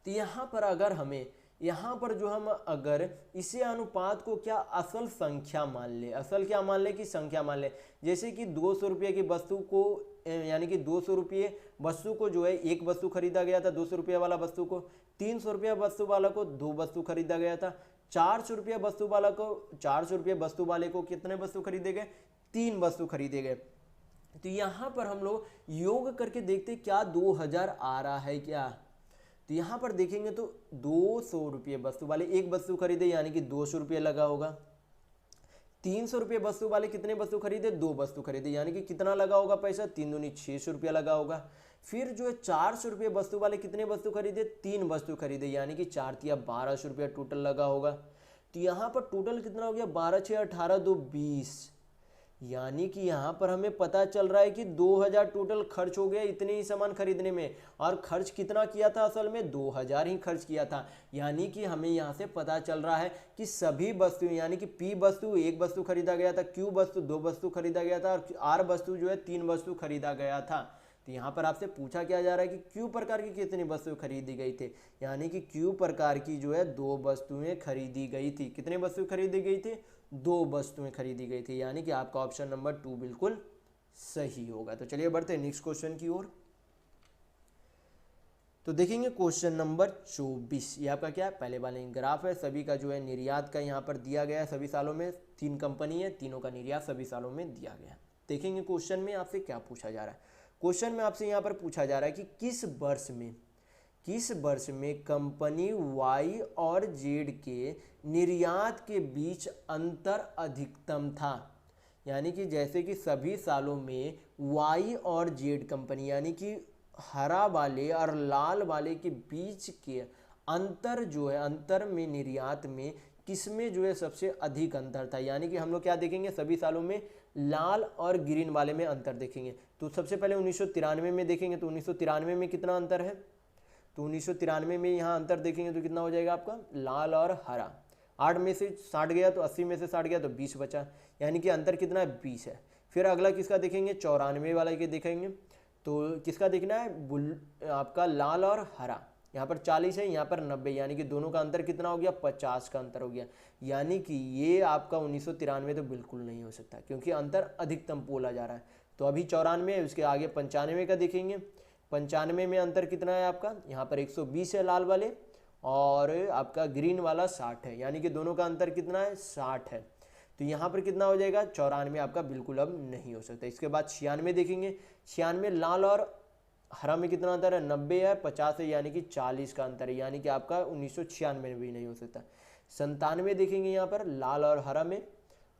तो यहाँ पर अगर हमें यहाँ पर जो हम अगर इसे अनुपात को क्या असल संख्या मान ले, असल क्या मान ले कि संख्या मान ले। जैसे कि 200 रुपये की वस्तु को यानी कि 200 रुपये वस्तु को जो है एक वस्तु खरीदा गया था, 200 रुपये वाला वस्तु को। 300 रुपये वस्तु वाला को 2 वस्तु खरीदा गया था। 400 रुपये वस्तु वाला को 400 रुपये वस्तु वाले को कितने वस्तु खरीदे गए? 3 वस्तु खरीदे गए। तो यहाँ पर हम लोग योग करके देखते क्या 2000 आ रहा है क्या? तो यहाँ पर देखेंगे तो 200 रुपये वस्तु वाले एक वस्तु खरीदे यानी कि 200 रुपये लगा होगा। 300 रुपये वस्तु वाले कितने वस्तु खरीदे? 2 वस्तु खरीदे यानी कि कितना लगा होगा पैसा? 3 दूनी 600 रुपया लगा होगा। फिर जो है 400 रुपये वस्तु वाले कितने वस्तु खरीदे? 3 वस्तु खरीदे यानी कि 4 तिया 1200 रुपया टोटल लगा होगा। तो यहाँ पर टोटल कितना हो गया? 12 6 18 2 20। यानी कि यहाँ पर हमें पता चल रहा है कि 2000 टोटल खर्च हो गया इतने ही सामान खरीदने में, और खर्च कितना किया था? असल में 2000 ही खर्च किया था। यानी कि हमें यहाँ से पता चल रहा है कि सभी वस्तु यानी कि पी वस्तु 1 वस्तु खरीदा गया था, क्यू वस्तु 2 वस्तु खरीदा गया था, और आर वस्तु जो है 3 वस्तु खरीदा गया था। तो यहाँ पर आपसे पूछा क्या जा रहा है कि क्यू प्रकार की कितनी वस्तु खरीदी गई थी? यानी कि क्यू प्रकार की जो है 2 वस्तुएं खरीदी गई थी। कितने वस्तु खरीदी गई थी? 2 वस्तुएं खरीदी गई थी। यानी कि आपका ऑप्शन नंबर 2 बिल्कुल सही होगा। तो चलिए बढ़ते हैं नेक्स्ट क्वेश्चन की ओर। तो देखेंगे क्वेश्चन नंबर 24। ये आपका क्या है? पहले वाले ग्राफ है, सभी का जो है निर्यात का यहाँ पर दिया गया है। सभी सालों में 3 कंपनी है, तीनों का निर्यात सभी सालों में दिया गया है। देखेंगे क्वेश्चन में आपसे क्या पूछा जा रहा है। क्वेश्चन में आपसे यहाँ पर पूछा जा रहा है कि किस वर्ष में कंपनी वाई और जेड के निर्यात के बीच अंतर अधिकतम था। यानी कि जैसे कि सभी सालों में वाई और जेड कंपनी यानी कि हरा वाले और लाल वाले के बीच के अंतर जो है, अंतर में निर्यात में किसमें जो है सबसे अधिक अंतर था। यानी कि हम लोग क्या देखेंगे? सभी सालों में लाल और ग्रीन वाले में अंतर देखेंगे। तो सबसे पहले 1993 में देखेंगे। तो 1993 में कितना अंतर है? तो 1993 में यहाँ अंतर देखेंगे तो कितना हो जाएगा आपका? लाल और हरा। 8 में से 60 गया तो 80 में से 60 गया तो 20 बचा। यानी कि अंतर कितना है? 20 है। फिर अगला किसका देखेंगे? 94 वाला के देखेंगे। तो किसका देखना है? आपका लाल और हरा। यहाँ पर 40 है, यहाँ पर 90, यानी कि दोनों का अंतर कितना हो गया? 50 का अंतर हो गया। यानी कि ये आपका 1993 तो बिल्कुल नहीं हो सकता क्योंकि अंतर अधिकतम बोला जा रहा है। तो अभी 94 है, उसके आगे 95 का देखेंगे। 95 में अंतर कितना है आपका? यहाँ पर 120 है लाल वाले और आपका ग्रीन वाला 60 है। यानी कि दोनों का अंतर कितना है? 60 है। तो यहाँ पर कितना हो जाएगा 94 आपका बिल्कुल अब नहीं हो सकता। इसके बाद 96 देखेंगे, 96 लाल और हरा में कितना अंतर है 90 है, 50 है, यानी कि 40 का अंतर है, यानी कि आपका 1996 में भी नहीं हो सकता। 97 देखेंगे यहाँ पर लाल और हरा में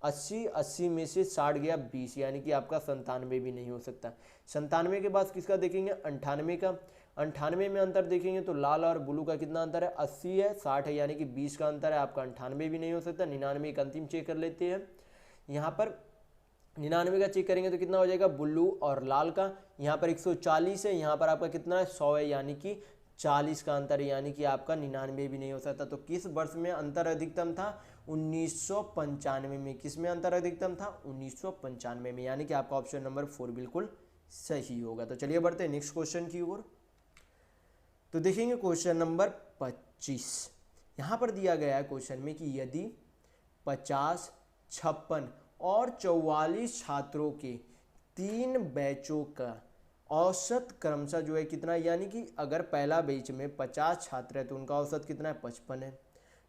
80 में से 60 गया 20, यानी कि आपका 97 भी नहीं हो सकता। 97 के बाद किसका देखेंगे 98 का, 98 में अंतर देखेंगे तो लाल और ब्लू का कितना अंतर है 80 है, 60 है, यानी कि 20 का अंतर है, आपका 98 भी नहीं हो सकता। 99 का अंतिम चेक कर लेते हैं। यहाँ पर 99 का चेक करेंगे तो कितना हो जाएगा ब्लू और लाल का, यहाँ पर 140 है, यहाँ पर आपका कितना है 100 है, यानी कि 40 का अंतर है, यानी कि आपका 99 भी नहीं हो सकता। तो किस वर्ष में अंतर अधिकतम था 1995 में। किस में अंतर अधिकतम था 1995 में, यानी कि आपका ऑप्शन नंबर 4 बिल्कुल सही होगा। तो चलिए बढ़ते हैं नेक्स्ट क्वेश्चन की ओर। तो देखेंगे क्वेश्चन नंबर 25। यहाँ पर दिया गया है क्वेश्चन में कि यदि 50, 56 और 44 छात्रों के 3 बैचों का औसत क्रमशः जो है कितना, यानी कि अगर पहला बैच में 50 छात्र है तो उनका औसत कितना है 55 है,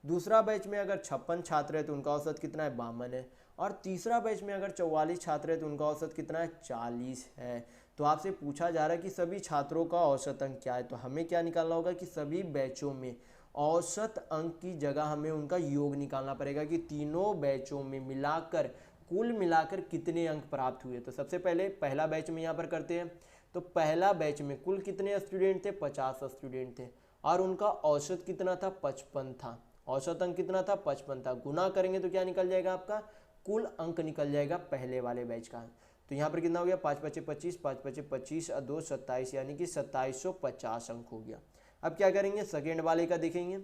दूसरा बैच में अगर 56 छात्र है तो उनका औसत कितना है 52 है, और तीसरा बैच में अगर 44 छात्र है तो उनका औसत कितना है 40 है। तो आपसे पूछा जा रहा है कि सभी छात्रों का औसत अंक क्या है। तो हमें क्या निकालना होगा कि सभी बैचों में औसत अंक की जगह हमें उनका योग निकालना पड़ेगा कि तीनों बैचों में मिलाकर कुल मिलाकर कितने अंक प्राप्त हुए। तो सबसे पहले पहला बैच में यहाँ पर करते हैं। तो पहला बैच में कुल कितने स्टूडेंट थे 50 स्टूडेंट थे, और उनका औसत कितना था 55 था, औसत अंक कितना था 55 था। गुना करेंगे तो क्या निकल जाएगा आपका कुल अंक निकल जाएगा पहले वाले बैच का। तो यहाँ पर कितना हो गया 5 × 5 = 25, 5 × 5 = 25 और 2 27, यानी कि 2750 अंक हो गया। अब क्या करेंगे सेकेंड वाले का देखेंगे।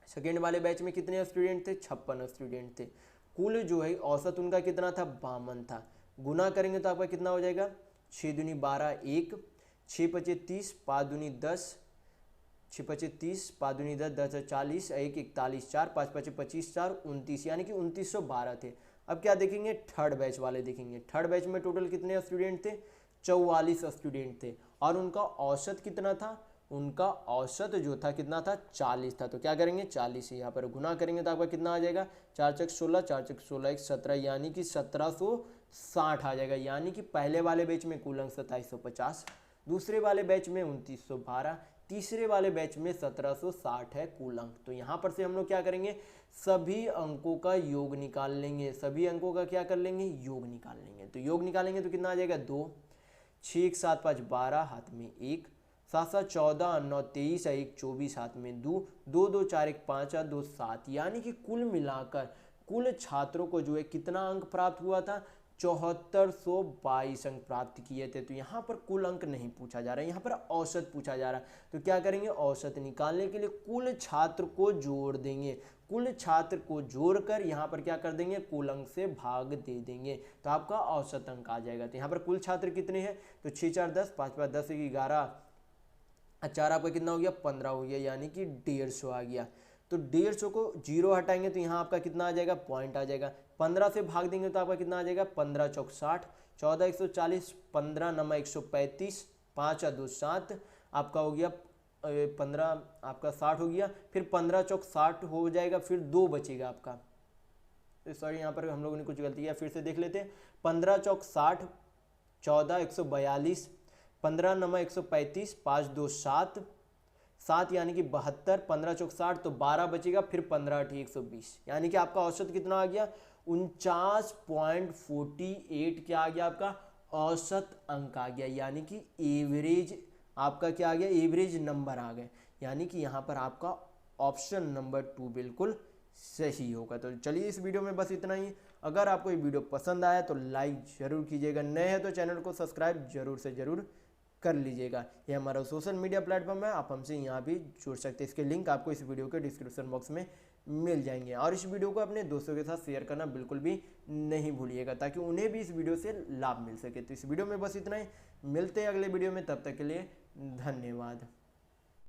सेकेंड वाले बैच में कितने स्टूडेंट थे 56 स्टूडेंट थे, कुल जो है औसत उनका कितना था 52 था। गुना करेंगे तो आपका कितना हो जाएगा 6 दूनी 12 1, 6 × 5 = 30, 5 दूनी 10, 6 × 5 = 30, 5 दूनी 10, 10 × 40, 1 41, 4, 5 × 5 = 25, 4 29, यानी कि 2912 थे। अब क्या देखेंगे थर्ड बैच वाले देखेंगे। थर्ड बैच में टोटल कितने स्टूडेंट थे 44 स्टूडेंट थे, और उनका औसत कितना था, उनका औसत जो था कितना था 40 था। तो क्या करेंगे 40 से यहाँ पर गुना करेंगे तो आपका कितना आ जाएगा 4 × 16, 4 × 16 = 17, यानी कि 1760 आ जाएगा। यानी कि पहले वाले बैच में कुल अंक 2750, दूसरे वाले बैच में 2912, तीसरे वाले बैच में 1760 है कुल अंक। तो यहाँ पर से हम लोग क्या करेंगे सभी अंकों का योग निकाल लेंगे, सभी अंकों का क्या कर लेंगे योग निकाल लेंगे। तो योग निकालेंगे तो कितना आ जाएगा 2, 6 × 7 = 5 12, हाथ में 1, 7 × 7 = 14, 9 × 23, 1 × 24, हाथ में 2, 2 × 2 = 4, 1 × 5, 2 × 7, यानी कि कुल मिलाकर कुल छात्रों को जो है कितना अंक प्राप्त हुआ था 7422 अंक प्राप्त किए थे। तो यहाँ पर कुल अंक नहीं पूछा जा रहा है, यहाँ पर औसत पूछा जा रहा है। तो क्या करेंगे औसत निकालने के लिए कुल छात्र को जोड़ देंगे, कुल छात्र को जोड़कर यहाँ पर क्या कर देंगे कुल अंक से भाग दे देंगे, तो आपका औसत अंक आ जाएगा। तो यहाँ पर कुल छात्र कितने हैं तो 6 × 4 = 10, 5 × 5 = 10, 1 = 11, 4 आपका कितना हो गया 15 हो गया, यानी कि 150 आ गया। तो 150 को 0 हटाएंगे तो यहाँ आपका कितना आ जाएगा पॉइंट आ जाएगा। 15 से भाग देंगे तो आपका कितना आ जाएगा 15 × 4 = 60, 14 × 140, 15 × 9 = 135, 5 × 2 = 7, आपका हो गया 15 आपका 60 हो गया। फिर 15 × 4 = 60 हो जाएगा, फिर 2 बचेगा आपका। सॉरी यहाँ पर हम लोगों ने कुछ गलती किया, फिर से देख लेते हैं। 15 × 4 = 60, 14 × 142, 15 × 9 = 135, 5 × 2 = 7, 7 यानी कि 72, 15 × 4 = 60, तो 12 बचेगा, फिर 15 × 8 = 120, यानी कि आपका औसत कितना आ गया 49.48 क्या आ गया आपका औसत अंक आ गया, यानी कि एवरेज आपका क्या आ गया एवरेज नंबर आ गए, यानी कि यहाँ पर आपका ऑप्शन नंबर 2 बिल्कुल सही होगा। तो चलिए इस वीडियो में बस इतना ही। अगर आपको ये वीडियो पसंद आया तो लाइक जरूर कीजिएगा, नए हैं तो चैनल को सब्सक्राइब जरूर से जरूर कर लीजिएगा। ये हमारा सोशल मीडिया प्लेटफॉर्म है, आप हमसे यहाँ भी जुड़ सकते हैं। इसके लिंक आपको इस वीडियो के डिस्क्रिप्शन बॉक्स में मिल जाएंगे। और इस वीडियो को अपने दोस्तों के साथ शेयर करना बिल्कुल भी नहीं भूलिएगा, ताकि उन्हें भी इस वीडियो से लाभ मिल सके। तो इस वीडियो में बस इतना ही, मिलते हैं अगले वीडियो में, तब तक के लिए धन्यवाद।